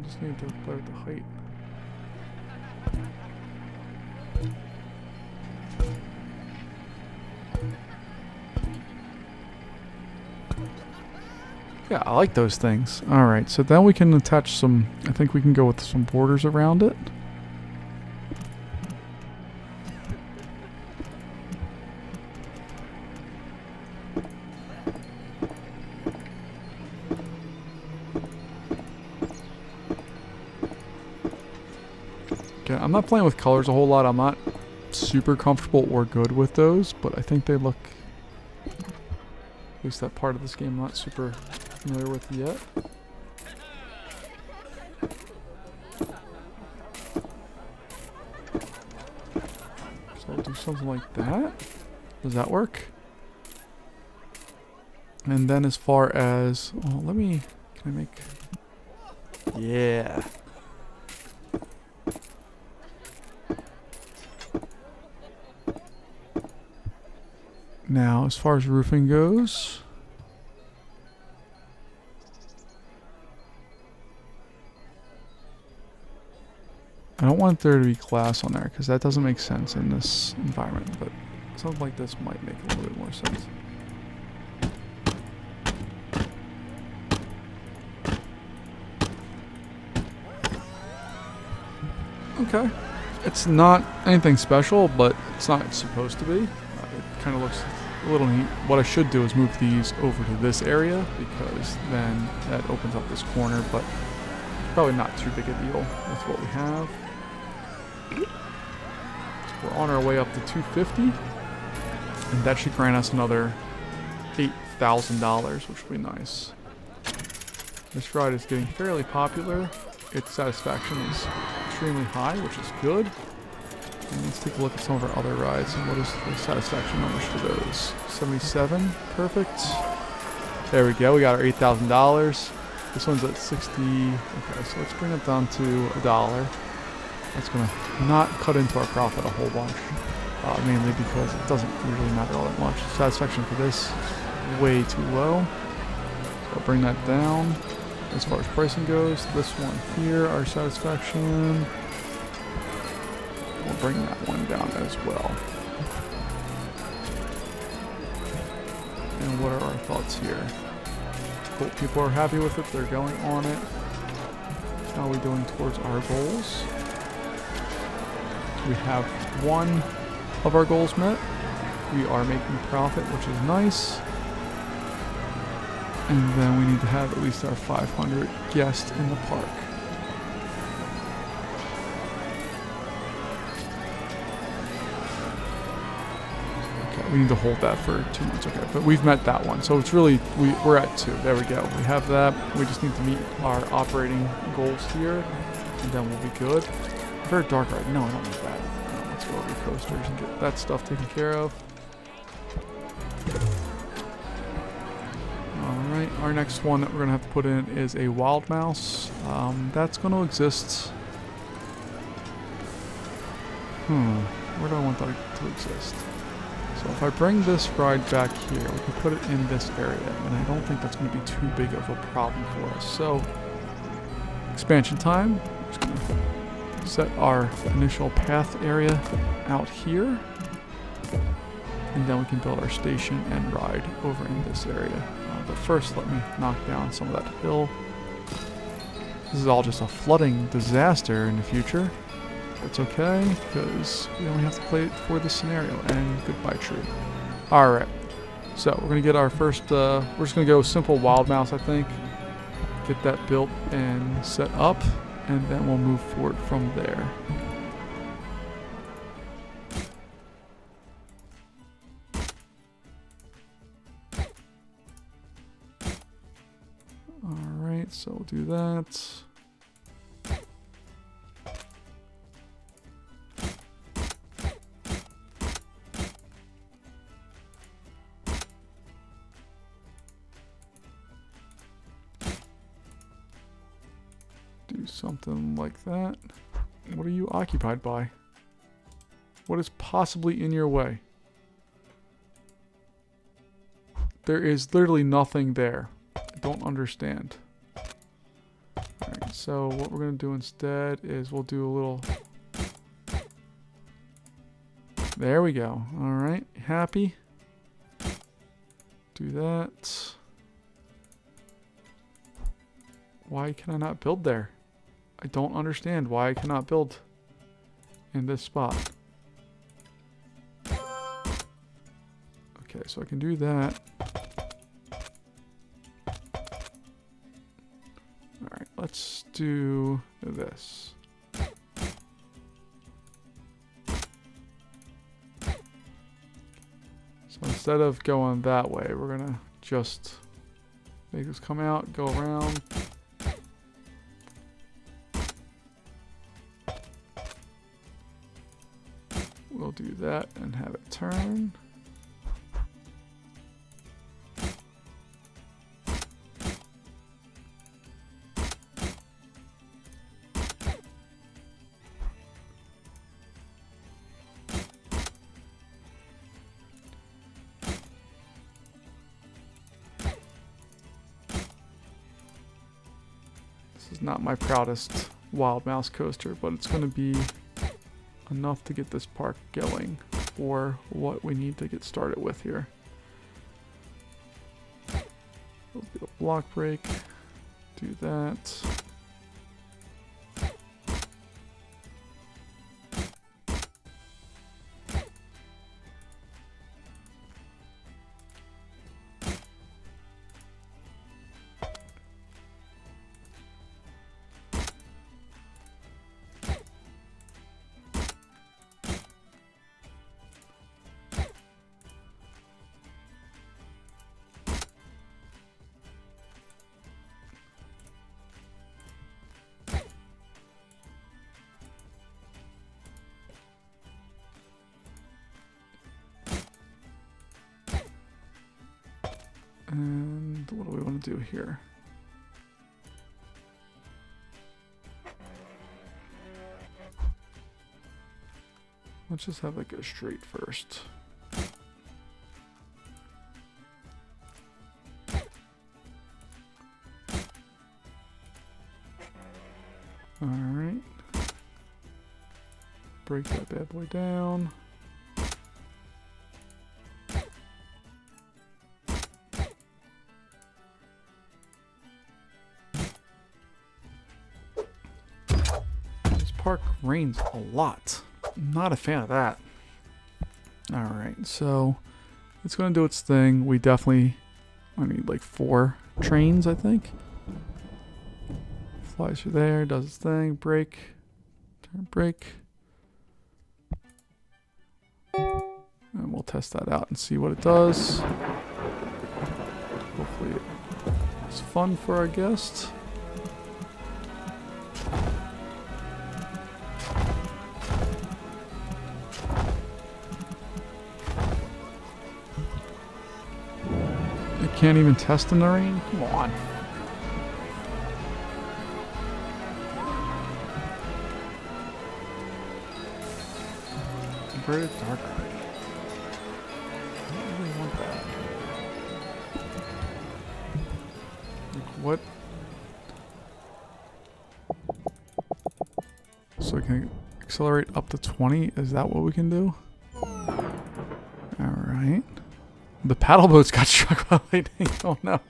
just need to play with the height. Yeah, I like those things. Alright, so then we can attach some... I think we can go with some borders around it. Okay, I'm not playing with colors a whole lot. I'm not super comfortable or good with those, but I think they look... At least that part of this game I'm not super familiar with yet. So I'll do something like that. Does that work? And then as far as... Well, let me... Can I make... Yeah. Now, as far as roofing goes, I don't want there to be glass on there because that doesn't make sense in this environment, but something like this might make a little bit more sense. Okay. It's not anything special, but it's not supposed to be. It kind of looks a little neat. What I should do is move these over to this area because then that opens up this corner, but probably not too big a deal with what we have. So we're on our way up to 250, and that should grant us another $8,000, which will be nice. This ride is getting fairly popular. Its satisfaction is extremely high, which is good. And let's take a look at some of our other rides and what is the satisfaction numbers for those. 77, perfect. There we go, we got our $8,000. This one's at 60. Okay, so let's bring it down to $1. That's gonna not cut into our profit a whole bunch, mainly because it doesn't really matter all that much. Satisfaction for this is way too low, so I'll bring that down. As far as pricing goes, this one here, our satisfaction, we'll bring that one down as well. And what are our thoughts here? Cool, people are happy with it, they're going on it. How are we doing towards our goals? We have one of our goals met. We are making profit, which is nice. And then we need to have at least our 500 guests in the park. Okay, we need to hold that for 2 months. Okay, but we've met that one. So it's really, we're at 2. There we go. We have that. We just need to meet our operating goals here. And then we'll be good. Very dark right now. No, I don't need that. Let's go over to coasters and get that stuff taken care of. Alright, our next one that we're going to have to put in is a wild mouse. That's going to exist. Where do I want that to exist? So if I bring this ride back here, we can put it in this area, and I don't think that's going to be too big of a problem for us. So, expansion time. I'm just going to set our initial path area out here, and then we can build our station and ride over in this area. But first, let me knock down some of that hill. This is all just a flooding disaster in the future. It's okay, because we only have to play it for this scenario. And goodbye, tree. Alright. So, we're going to get our first, we're just going to go simple wild mouse, I think. Get that built and set up, and then we'll move forward from there. Alright, so we'll do that. Do something like that. What are you occupied by? What is possibly in your way? There is literally nothing there. I don't understand. Alright, so what we're going to do instead is we'll do a little... There we go. Alright, happy? Do that. Why can I not build there? I don't understand why I cannot build in this spot. Okay, so I can do that. Alright, let's do this. So instead of going that way, we're gonna just make this come out, go around. We'll do that and have it turn. This is not my proudest wild mouse coaster, but it's going to be enough to get this park going for what we need to get started with here. We'll do a block break, do that. And what do we want to do here? Let's just have it go straight first. Alright. Break that bad boy down. Park rains a lot. I'm not a fan of that. Alright, so it's going to do its thing. I need like 4 trains, I think. Flies through there, does its thing, brake, turn brake. And we'll test that out and see what it does. Hopefully it's fun for our guest. Can't even test in the rain? Come on. Converted dark gray. really want that? Like, what? So we can accelerate up to 20? Is that what we can do? Alright. The paddle boats got struck by lightning. Oh no.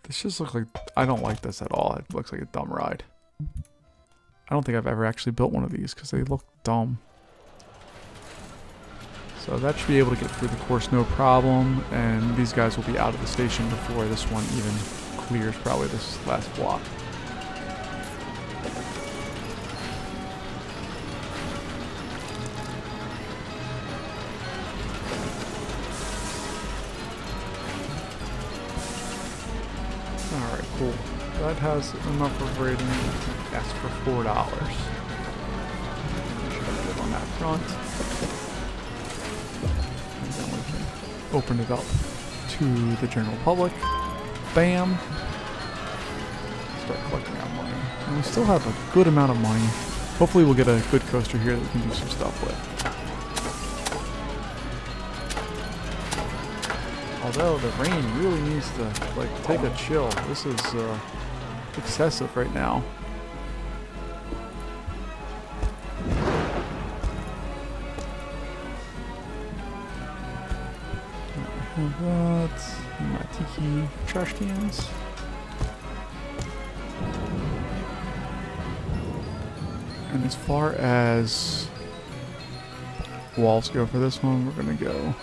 This just looks like, I don't like this at all. It looks like a dumb ride. I don't think I've ever actually built one of these because they look dumb. So that should be able to get through the course no problem, and these guys will be out of the station before this one even clears probably this last block. Alright, cool. That has enough of rating to ask for $4. Should have it on that front. And then we can open it up to the general public. Bam! Start collecting our money. And we still have a good amount of money. Hopefully we'll get a good coaster here that we can do some stuff with. Although the rain really needs to like take a chill. This is excessive right now. I have that. And my tiki trash cans. And as far as walls go for this one, we're gonna go.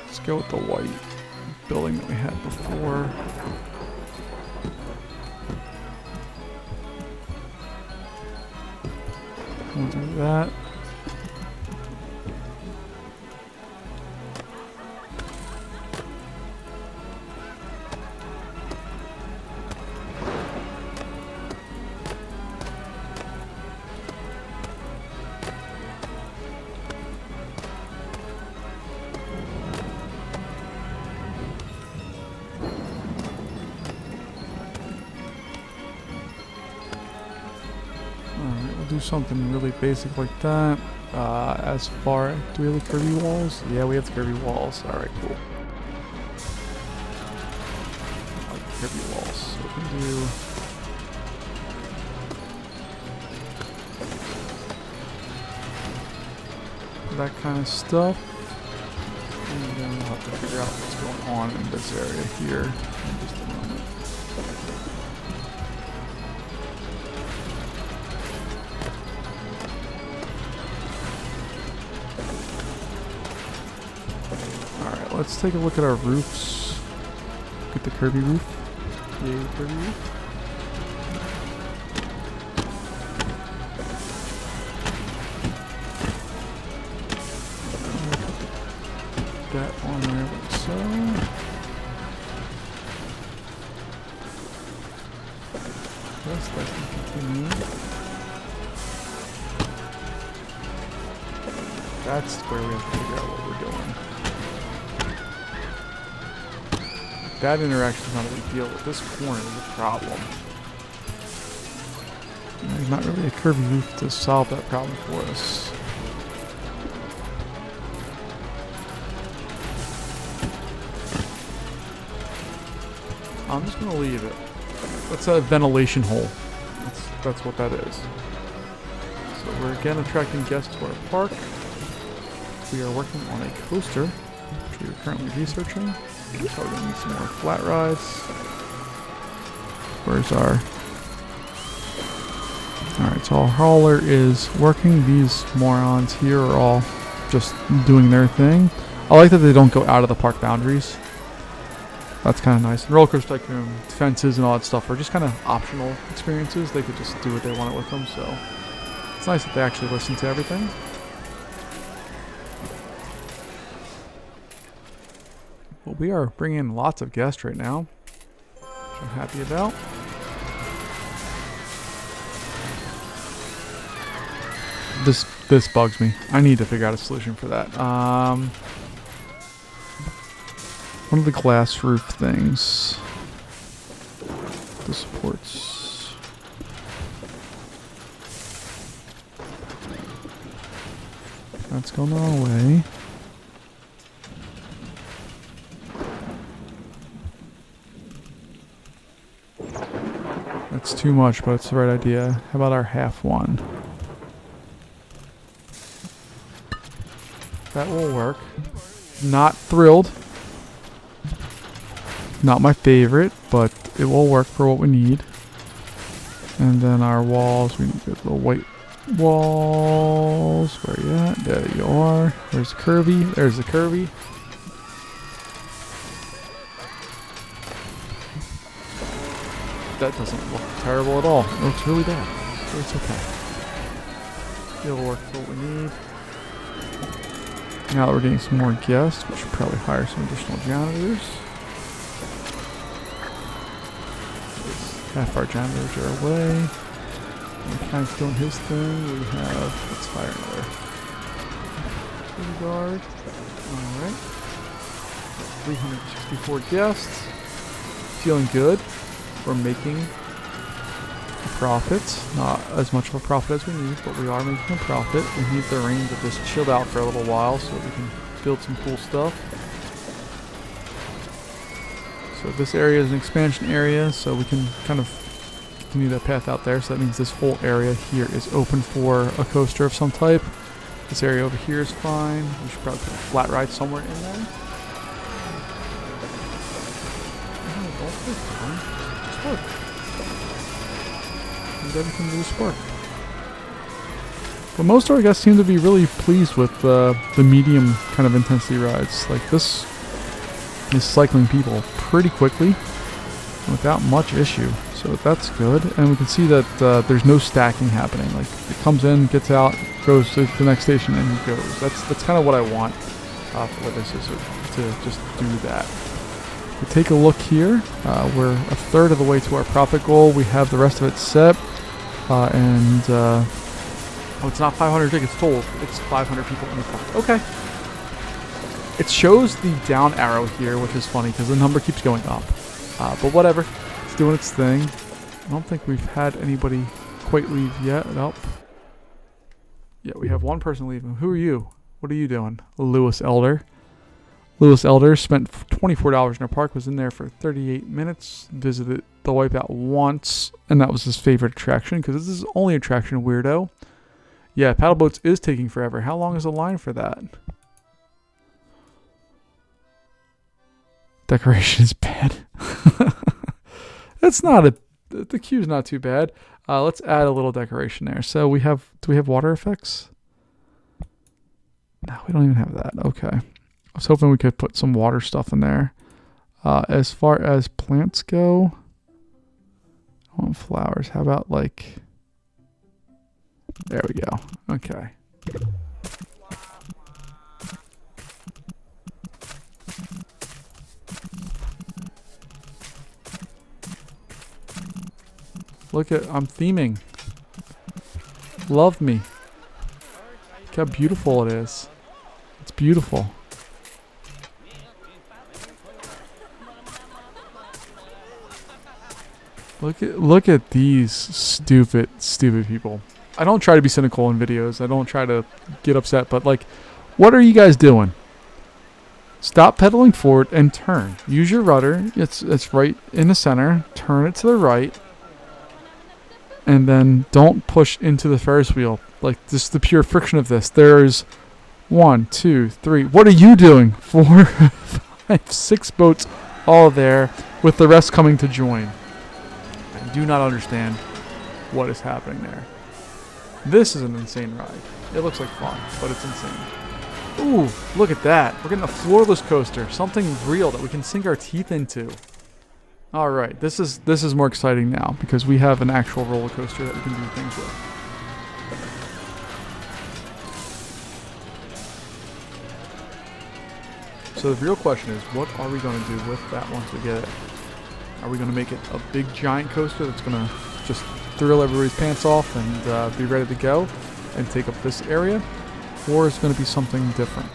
Let's go with the white building that we had before. We'll do that. Do something really basic like that. As far, do we have the curvy walls? Yeah, we have the curvy walls. Alright, cool. I like the curvy walls. So we can do that kind of stuff. And then we'll have to figure out what's going on in this area here in just a moment. Let's take a look at our roofs. Get the curvy roof. Yay, curvy roof. That on there like so. Yes, that can continue. That's where we have to figure out what we're doing. That interaction is not a big deal, but this corner is a problem. There's not really a curvy roof to solve that problem for us. I'm just going to leave it. That's a ventilation hole. That's what that is. So we're again attracting guests to our park. We are working on a coaster, which we are currently researching. So we're going to need some more flat rides. Where's our... Alright, so our hauler is working. These morons here are all just doing their thing. I like that they don't go out of the park boundaries. That's kind of nice. And Roller Coaster Tycoon, fences and all that stuff are just kind of optional experiences. They could just do what they want with them, so... It's nice that they actually listen to everything. Well, we are bringing in lots of guests right now, which I'm happy about. this bugs me. I need to figure out a solution for that. One of the glass roof things. The supports. That's going the wrong way. That's too much, but it's the right idea. How about our half one? That will work. Not thrilled. Not my favorite, but it will work for what we need. And then our walls, we need good little white walls. Where are you at? There you are. There's the curvy. There's the curvy. That doesn't look terrible at all. It looks really bad. But it's okay. It'll work for what we need. Now that we're getting some more guests, we should probably hire some additional janitors. Half our janitors are away. The mechanic's doing his thing. We have, let's hire another security guard. Alright. 364 guests. Feeling good. We're making a profit. Not as much of a profit as we need, but we are making a profit. We need the rain to just chill out for a little while so we can build some cool stuff. So this area is an expansion area, so we can kind of continue that path out there. So that means this whole area here is open for a coaster of some type. This area over here is fine. We should probably put a flat ride somewhere in there. Just work. Need everything to just work. But most of our guests seem to be really pleased with the medium kind of intensity rides. Like this is cycling people pretty quickly without much issue, so that's good. And we can see that there's no stacking happening. Like it comes in, gets out, goes to the next station, and goes. That's kind of what I want for this, is to just do that. We take a look here. We're a third of the way to our profit goal. We have the rest of it set, and oh, it's not 500 tickets total. It's 500 people in the front. Okay. It shows the down arrow here, which is funny because the number keeps going up. But whatever. It's doing its thing. I don't think we've had anybody quite leave yet. Nope. Yeah, we have one person leaving. Who are you? What are you doing? Lewis Elder. Lewis Elder spent $24 in our park, was in there for 38 minutes, visited the Wipeout once, and that was his favorite attraction because this is the only attraction, weirdo. Yeah, paddle boats is taking forever. How long is the line for that? Decoration is bad. It's not the queue's not too bad. Let's add a little decoration there. So we have, do we have water effects? No, we don't even have that. Okay. I was hoping we could put some water stuff in there. As far as plants go, I want flowers. How about like, there we go. Okay. Look at, I'm theming. Love me. Look how beautiful it is. It's beautiful. Look at these stupid people. I don't try to be cynical in videos. I don't try to get upset, but like, what are you guys doing? Stop pedaling forward and turn. Use your rudder. It's right in the center. Turn it to the right. And then don't push into the Ferris wheel. Like, just the pure friction of this. There's 1, 2, 3. What are you doing? 4, 5, 6 boats all there with the rest coming to join. I do not understand what is happening there. This is an insane ride. It looks like fun, but it's insane. Ooh, look at that. We're getting a floorless coaster. Something real that we can sink our teeth into. All right, this is more exciting now because we have an actual roller coaster that we can do things with. So the real question is, what are we going to do with that once we get it? Are we going to make it a big giant coaster that's going to just thrill everybody's pants off and be ready to go? and take up this area, or it's going to be something different.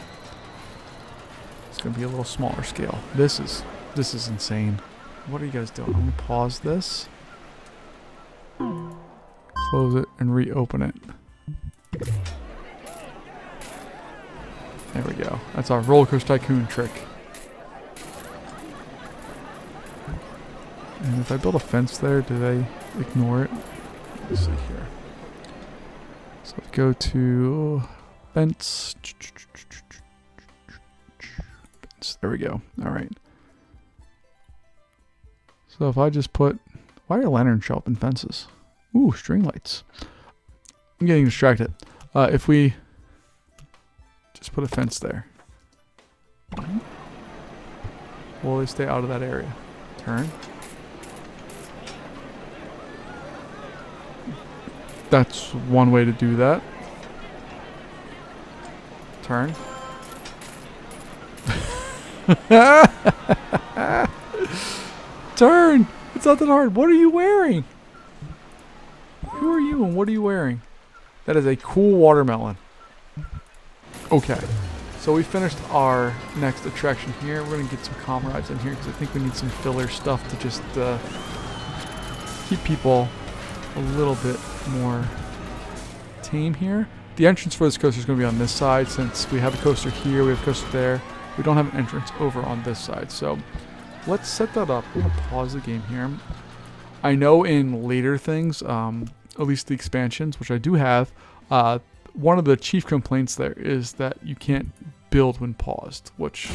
It's going to be a little smaller scale. This is insane. What are you guys doing? I'm going to pause this, close it, and reopen it. There we go. That's our roller coaster tycoon trick. And if I build a fence there, do they ignore it? Let's see here. So if we go to fence. There we go. All right. So if I just put, why are lanterns show up in fences? Ooh, string lights. I'm getting distracted. If we just put a fence there, will they stay out of that area? Turn. That's one way to do that. Turn. Turn! It's not that hard. What are you wearing? Who are you and what are you wearing? That is a cool watermelon. Okay. So we finished our next attraction here. We're going to get some comrades in here because I think we need some filler stuff to just keep people a little bit more tame here. The entrance for this coaster is going to be on this side since we have a coaster here, we have a coaster there. We don't have an entrance over on this side. So let's set that up. I'm going to pause the game here. I know in later things, at least the expansions, which I do have, one of the chief complaints there is that you can't build when paused, which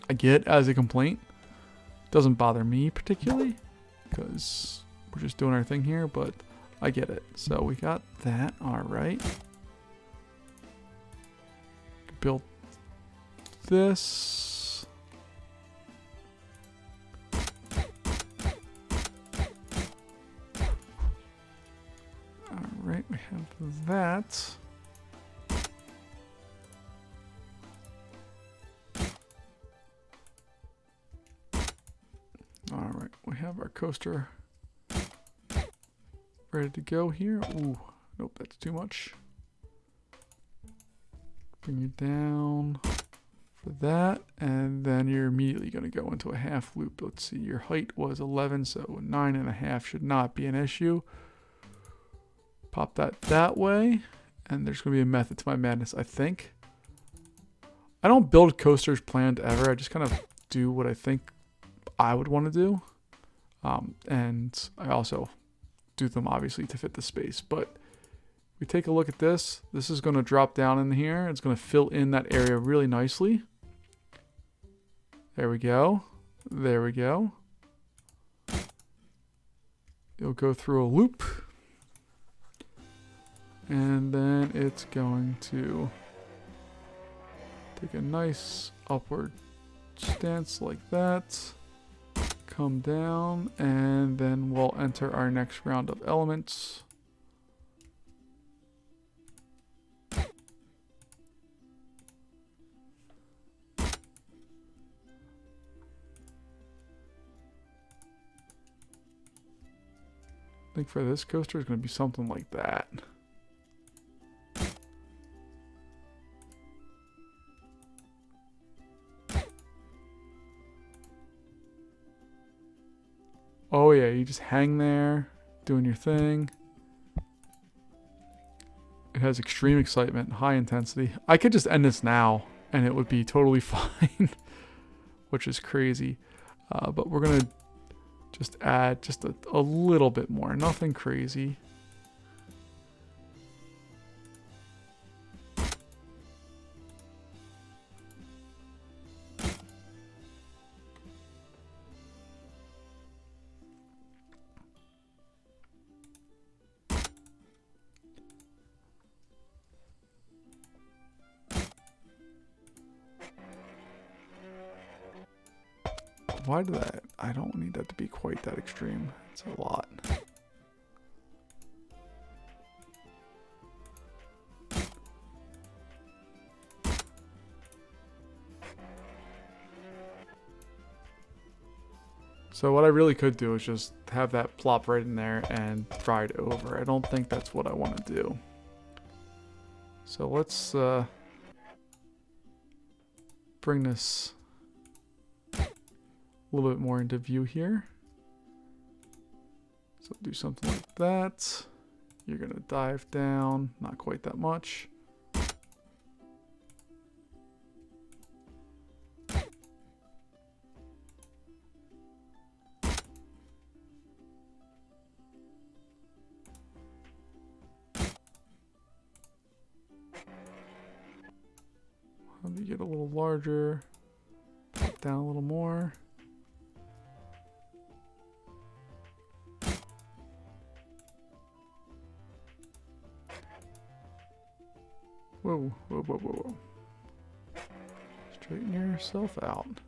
I get as a complaint. Doesn't bother me particularly because we're just doing our thing here, but I get it. So we got that. All right. Build this. All right, we have that. All right, we have our coaster ready to go here. Ooh, nope, that's too much. Bring you down for that, and then you're immediately going to go into a half loop. Let's see, your height was 11, so 9.5 should not be an issue. Pop that way, and there's going to be a method to my madness, I think. I don't build coasters planned ever. I just kind of do what I think I would want to do. And I also do them obviously to fit the space. But we take a look at this. This is going to drop down in here. It's going to fill in that area really nicely. There we go. There we go. It'll go through a loop. And then it's going to take a nice upward stance like that. Come down, and then we'll enter our next round of elements. I think for this coaster it's going to be something like that. Oh yeah, you just hang there, doing your thing. It has extreme excitement, high intensity. I could just end this now, and it would be totally fine, which is crazy. But we're gonna just add just a little bit more, nothing crazy. Why did that? I don't need that to be quite that extreme. It's a lot. So what I really could do is just have that plop right in there and ride over. I don't think that's what I want to do. So let's bring this a little bit more into view here. So do something like that. You're going to dive down, not quite that much. Let me get a little larger, pop down a little more. Whoa, whoa, whoa, whoa, whoa. Straighten yourself out.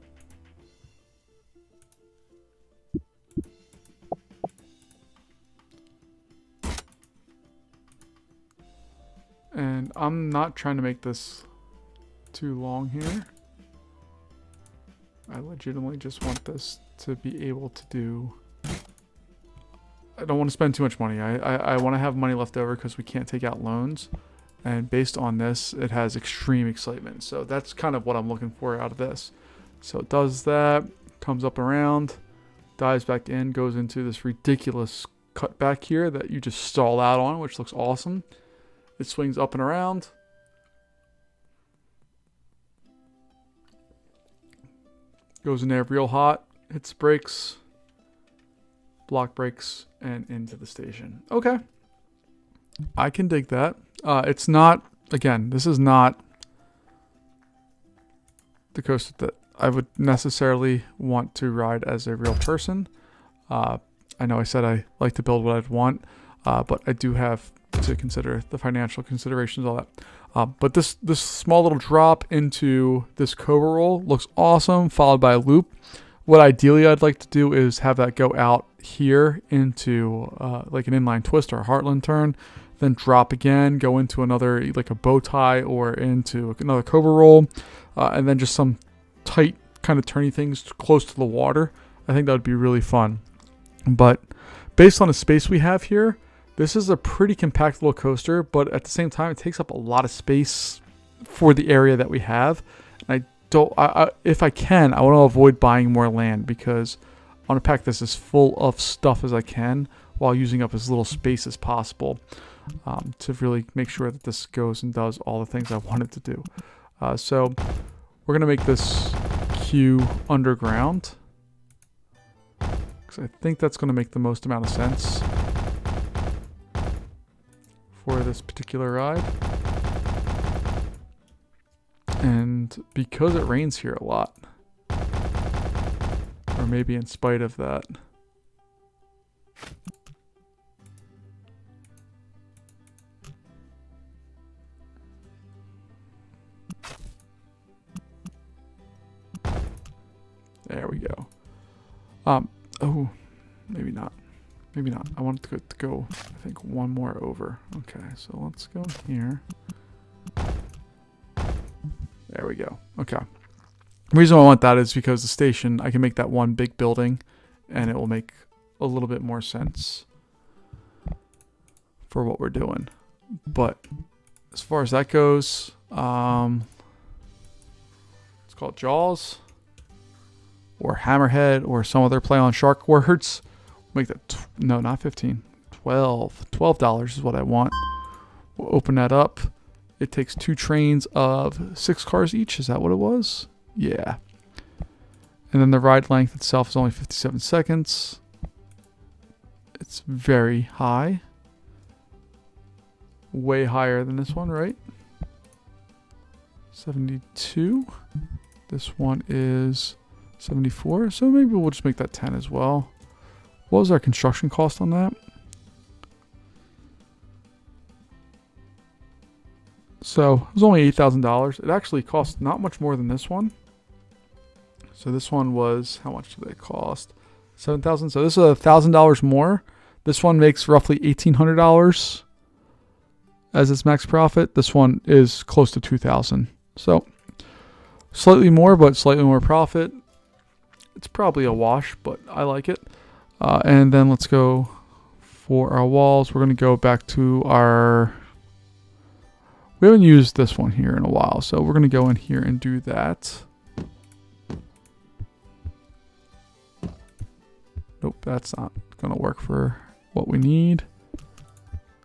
And I'm not trying to make this too long here. I legitimately just want this to be able to do... I don't want to spend too much money. I want to have money left over because we can't take out loans. And based on this, it has extreme excitement. So that's kind of what I'm looking for out of this. So it does that, comes up around, dives back in, goes into this ridiculous cut back here that you just stall out on, which looks awesome. It swings up and around. Goes in there real hot, hits brakes, block brakes, and into the station. Okay. I can dig that. It's not, again, this is not the coaster that I would necessarily want to ride as a real person. I know I said I like to build what I'd want, but I do have to consider the financial considerations, all that. But this small little drop into this cobra roll looks awesome, followed by a loop. What ideally I'd like to do is have that go out here into like an inline twist or a heartland turn, then drop again, go into another, like a bow tie or into another cobra roll, and then just some tight kind of turny things close to the water. I think that would be really fun. But based on the space we have here, this is a pretty compact little coaster, but at the same time, it takes up a lot of space for the area that we have. And if I can, I want to avoid buying more land because I want to pack this as full of stuff as I can while using up as little space as possible. To really make sure that this goes and does all the things I want it to do. So we're going to make this queue underground, because I think that's going to make the most amount of sense for this particular ride. And because it rains here a lot, or maybe in spite of that, there we go. Oh, maybe not. Maybe not. I want it to go, I think, one more over. Okay, so let's go here. There we go. Okay. The reason why I want that is because the station, I can make that one big building, and it will make a little bit more sense for what we're doing. But as far as that goes, it's called Jaws, or Hammerhead, or some other play on shark words. Make that, no, not 15, $12 is what I want. We'll open that up. It takes 2 trains of 6 cars each. Is that what it was? Yeah. And then the ride length itself is only 57 seconds. It's very high. Way higher than this one, right? 72. This one is 74. So maybe we'll just make that 10 as well. What was our construction cost on that? So it was only $8,000. It actually cost not much more than this one. So this one was, how much did it cost? $7,000. So this is $1,000 more. This one makes roughly $1,800 as its max profit. This one is close to $2,000. So slightly more, but slightly more profit. It's probably a wash, but I like it. And then let's go for our walls. We're going to go back to our... We haven't used this one here in a while, so we're going to go in here and do that. Nope, that's not going to work for what we need.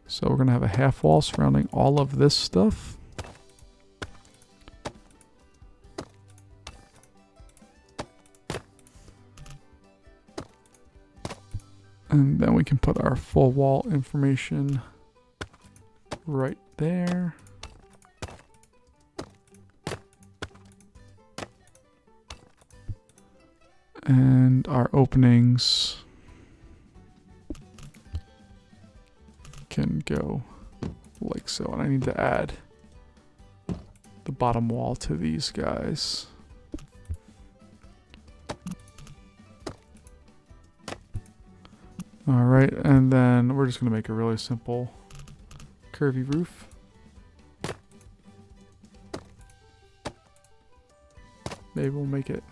So we're going to have a half wall surrounding all of this stuff. And then we can put our full wall information right there. And our openings can go like so. And I need to add the bottom wall to these guys. All right, and then we're just gonna make a really simple curvy roof. Maybe we'll make it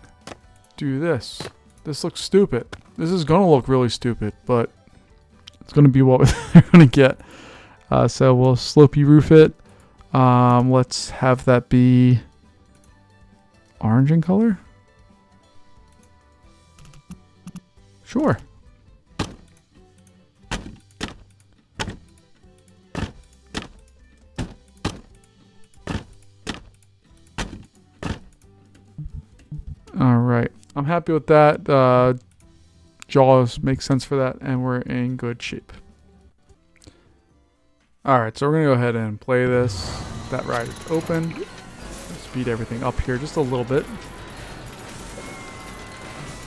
do this. This looks stupid. This is gonna look really stupid, but it's gonna be what we're gonna get. So we'll slopey roof it. Let's have that be orange in color. Sure. All right, I'm happy with that. Jaws make sense for that, and we're in good shape. All right, so we're gonna go ahead and play this. That ride is open. Speed everything up here just a little bit.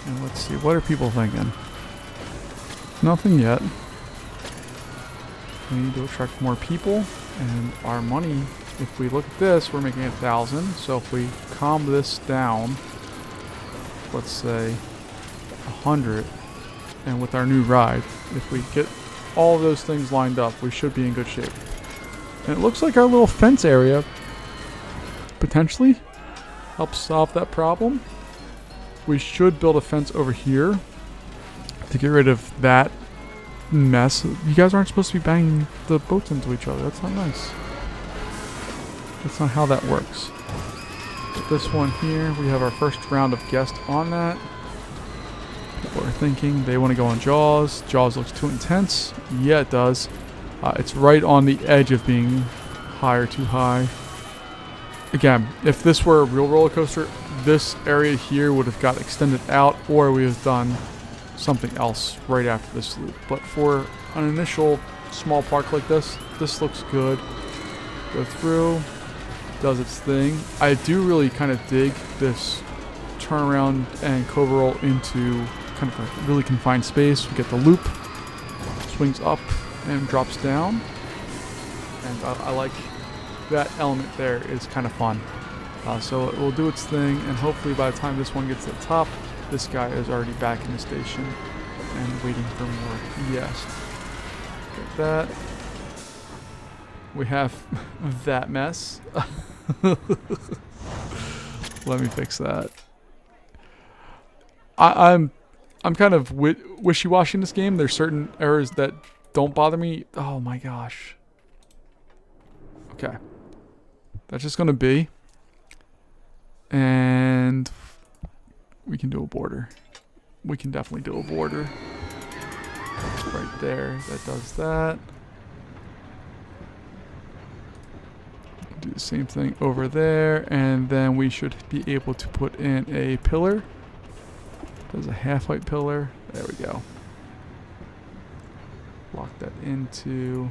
And let's see, what are people thinking? Nothing yet. We need to attract more people, and our money, if we look at this, we're making 1,000. So if we calm this down, let's say 100, and with our new ride, if we get all of those things lined up, we should be in good shape. And it looks like our little fence area potentially helps solve that problem. We should build a fence over here to get rid of that mess. You guys aren't supposed to be banging the boats into each other. That's not nice. That's not how that works. This one here, we have our first round of guests on that. People are thinking they want to go on Jaws. Jaws looks too intense. Yeah, it does. It's right on the edge of being high or too high. Again, if this were a real roller coaster, this area here would have got extended out, or we would have done something else right after this loop. But for an initial small park like this, this looks good. Go through. Does its thing. I do really kind of dig this turnaround and cobra roll into kind of a really confined space. We get the loop, swings up and drops down, and I like that element there. Is kind of fun. So it will do its thing, and hopefully by the time this one gets to the top, this guy is already back in the station and waiting for more. Yes. Get that. We have that mess. Let me fix that. I'm kind of wishy-washy in this game. There's certain errors that don't bother me. Oh my gosh. Okay. That's just gonna be. And we can do a border. We can definitely do a border. Right there. That does that. Do the same thing over there, and then we should be able to put in a pillar. There's a half-height pillar. There we go. Lock that into.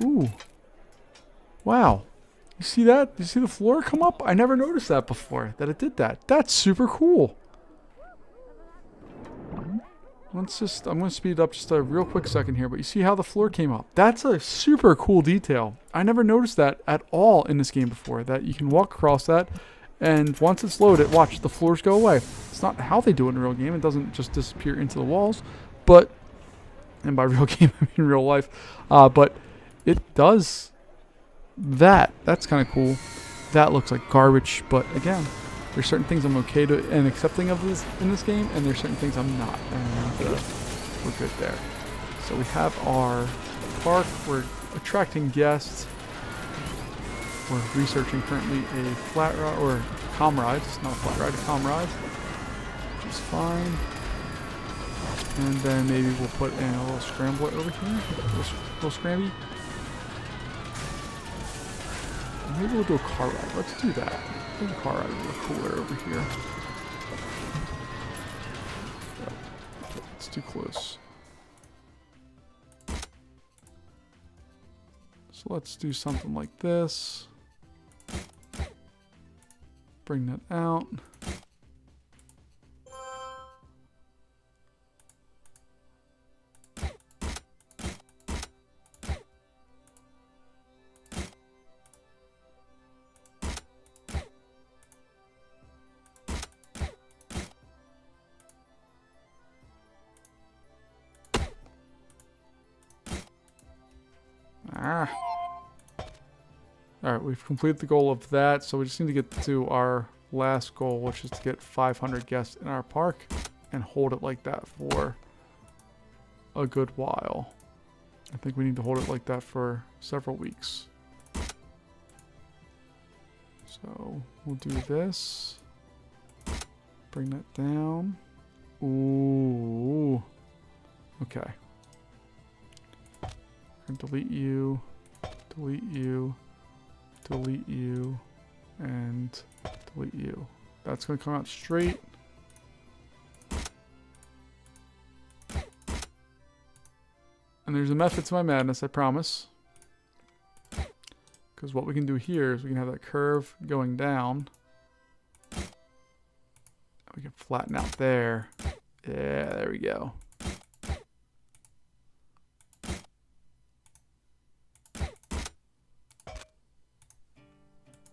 Ooh! Wow! You see that? You see the floor come up? I never noticed that before. That it did that. That's super cool. I'm going to speed it up just a real quick second here, but you see how the floor came up? That's a super cool detail. I never noticed that at all in this game before, that you can walk across that, and once it's loaded, watch, the floors go away. It's not how they do it in a real game. It doesn't just disappear into the walls, but, and by real game, I mean real life, but it does that. That's kind of cool. That looks like garbage, but again, There's certain things I'm okay to and accepting of this in this game, and there's certain things I'm not, and we're good there. So we have our park. We're attracting guests. We're researching currently a flat ride or comm ride. It's not a flat ride, a comm ride, which is fine. And then maybe we'll put in a little scrambler over here, little scramby. Maybe we'll do a car ride. Let's do that. I think a car ride would look cooler over here. Oh, it's too close. So let's do something like this. Bring that out. Alright, we've completed the goal of that, so we just need to get to our last goal, which is to get 500 guests in our park and hold it like that for a good while. I think we need to hold it like that for several weeks. So we'll do this. Bring that down. Ooh. Okay. And delete you, delete you, delete you, and delete you. That's going to come out straight. And there's a method to my madness, I promise. Because what we can do here is we can have that curve going down. We can flatten out there. Yeah, there we go.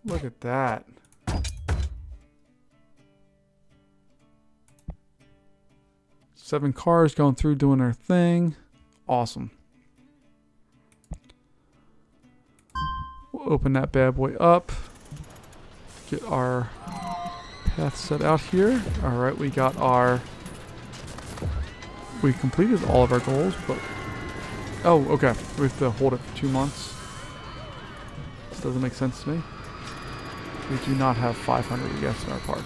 Look at that. Seven cars going through doing their thing. Awesome. We'll open that bad boy up. Get our path set out here. Alright, we got our... We completed all of our goals, but... Oh, okay. We have to hold it for 2 months. This doesn't make sense to me. We do not have 500 guests in our park.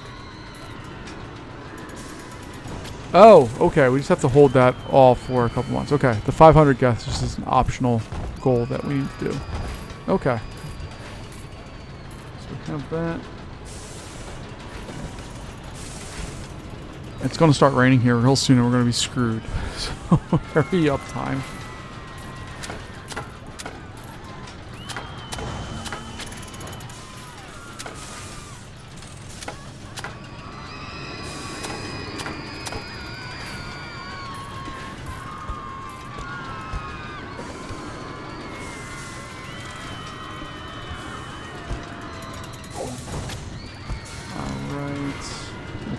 Oh, okay. We just have to hold that all for a couple months. Okay, the 500 guests is just an optional goal that we need to do. Okay. So we have that. It's going to start raining here real soon and we're going to be screwed. So hurry up time.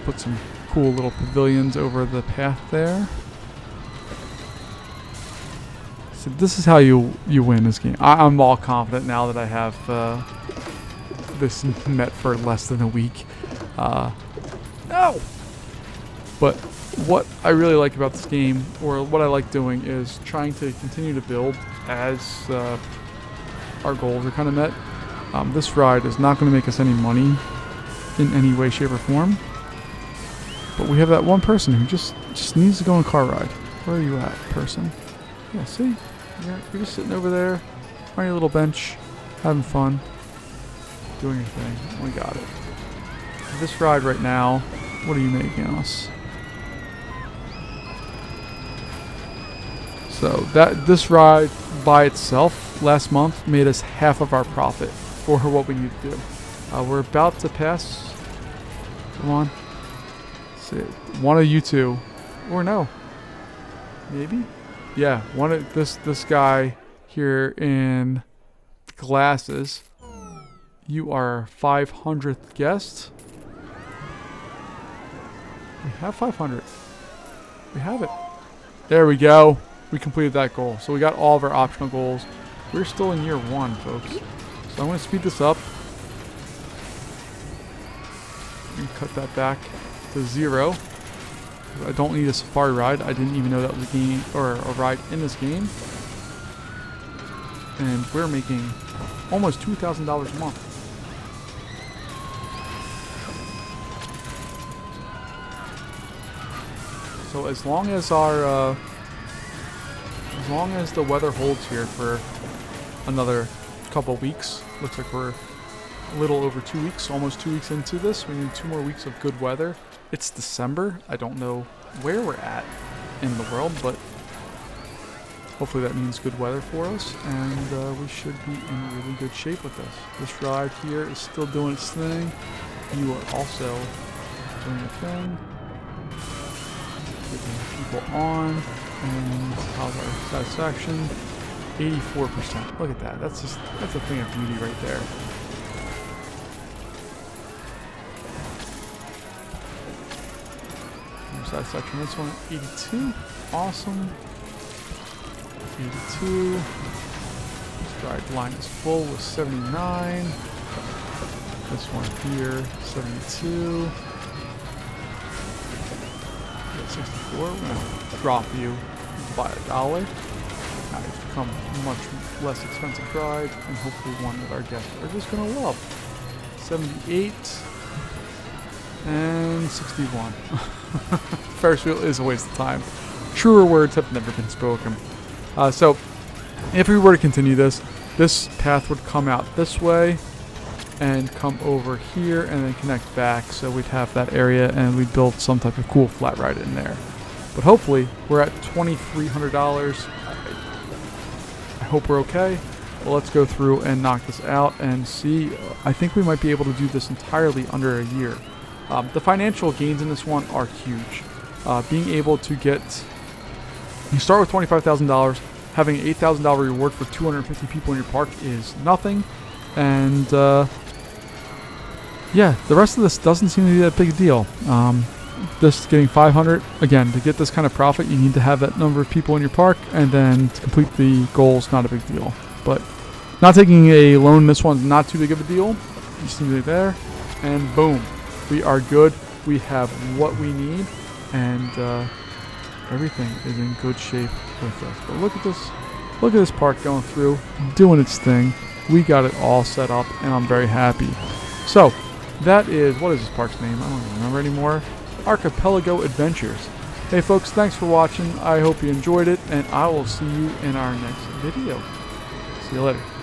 Put some cool little pavilions over the path there. So this is how you win this game. I'm all confident now that I have this met for less than a week. No! But what I really like about this game, or what I like doing, is trying to continue to build as our goals are kind of met. This ride is not going to make us any money in any way, shape, or form. But we have that one person who just needs to go on a car ride. Where are you at, person? Yeah, see? You're just sitting over there on your little bench, having fun, doing your thing. We got it. This ride right now, what are you making us? So this ride by itself last month made us half of our profit for what we need to do. We're about to pass. Come on. One of you two, or no, maybe, yeah. One of this guy here in glasses. You are 500th guest. We have 500. We have it. There we go. We completed that goal. So we got all of our optional goals. We're still in year 1, folks. So I'm going to speed this up. and cut that back to 0. I don't need a safari ride. I didn't even know that was a game or a ride in this game. And we're making almost $2,000 a month. So as long as the weather holds here for another couple weeks, looks like we're a little over 2 weeks, almost 2 weeks into this. We need 2 more weeks of good weather. It's December. I don't know where we're at in the world, but hopefully that means good weather for us, and we should be in really good shape with this. This ride here is still doing its thing. You are also doing your thing. Getting people on, and how's our satisfaction? 84%. Look at that. That's a thing of beauty right there. Our satisfaction. This one, 82. Awesome. 82. This ride line is full with 79. This one here, 72. 64. We're going to drop you by $1. Now it's become a much less expensive ride, and hopefully one that our guests are just going to love. 78 and 61. Ferris wheel is a waste of time. Truer words have never been spoken. So if we were to continue this path would come out this way and come over here and then connect back, so we'd have that area and we'd build some type of cool flat ride in there. But hopefully we're at $2,300. I hope we're okay. Well, let's go through and knock this out and see. I think we might be able to do this entirely under a year. The financial gains in this one are huge. Being able to get, you start with $25,000, having an $8,000 reward for 250 people in your park is nothing, and yeah, the rest of this doesn't seem to be that big a deal. Just getting 500, again, to get this kind of profit, you need to have that number of people in your park, and then to complete the goals, not a big deal. But not taking a loan, this one's not too big of a deal. You just need it there, and boom, we are good. We have what we need, and everything is in good shape with us. But look at this park going through, doing its thing. We got it all set up, and I'm very happy. So that is, what is this park's name? I don't even remember anymore. Archipelago Adventures. Hey folks, thanks for watching. I hope you enjoyed it, and I will see you in our next video. See you later.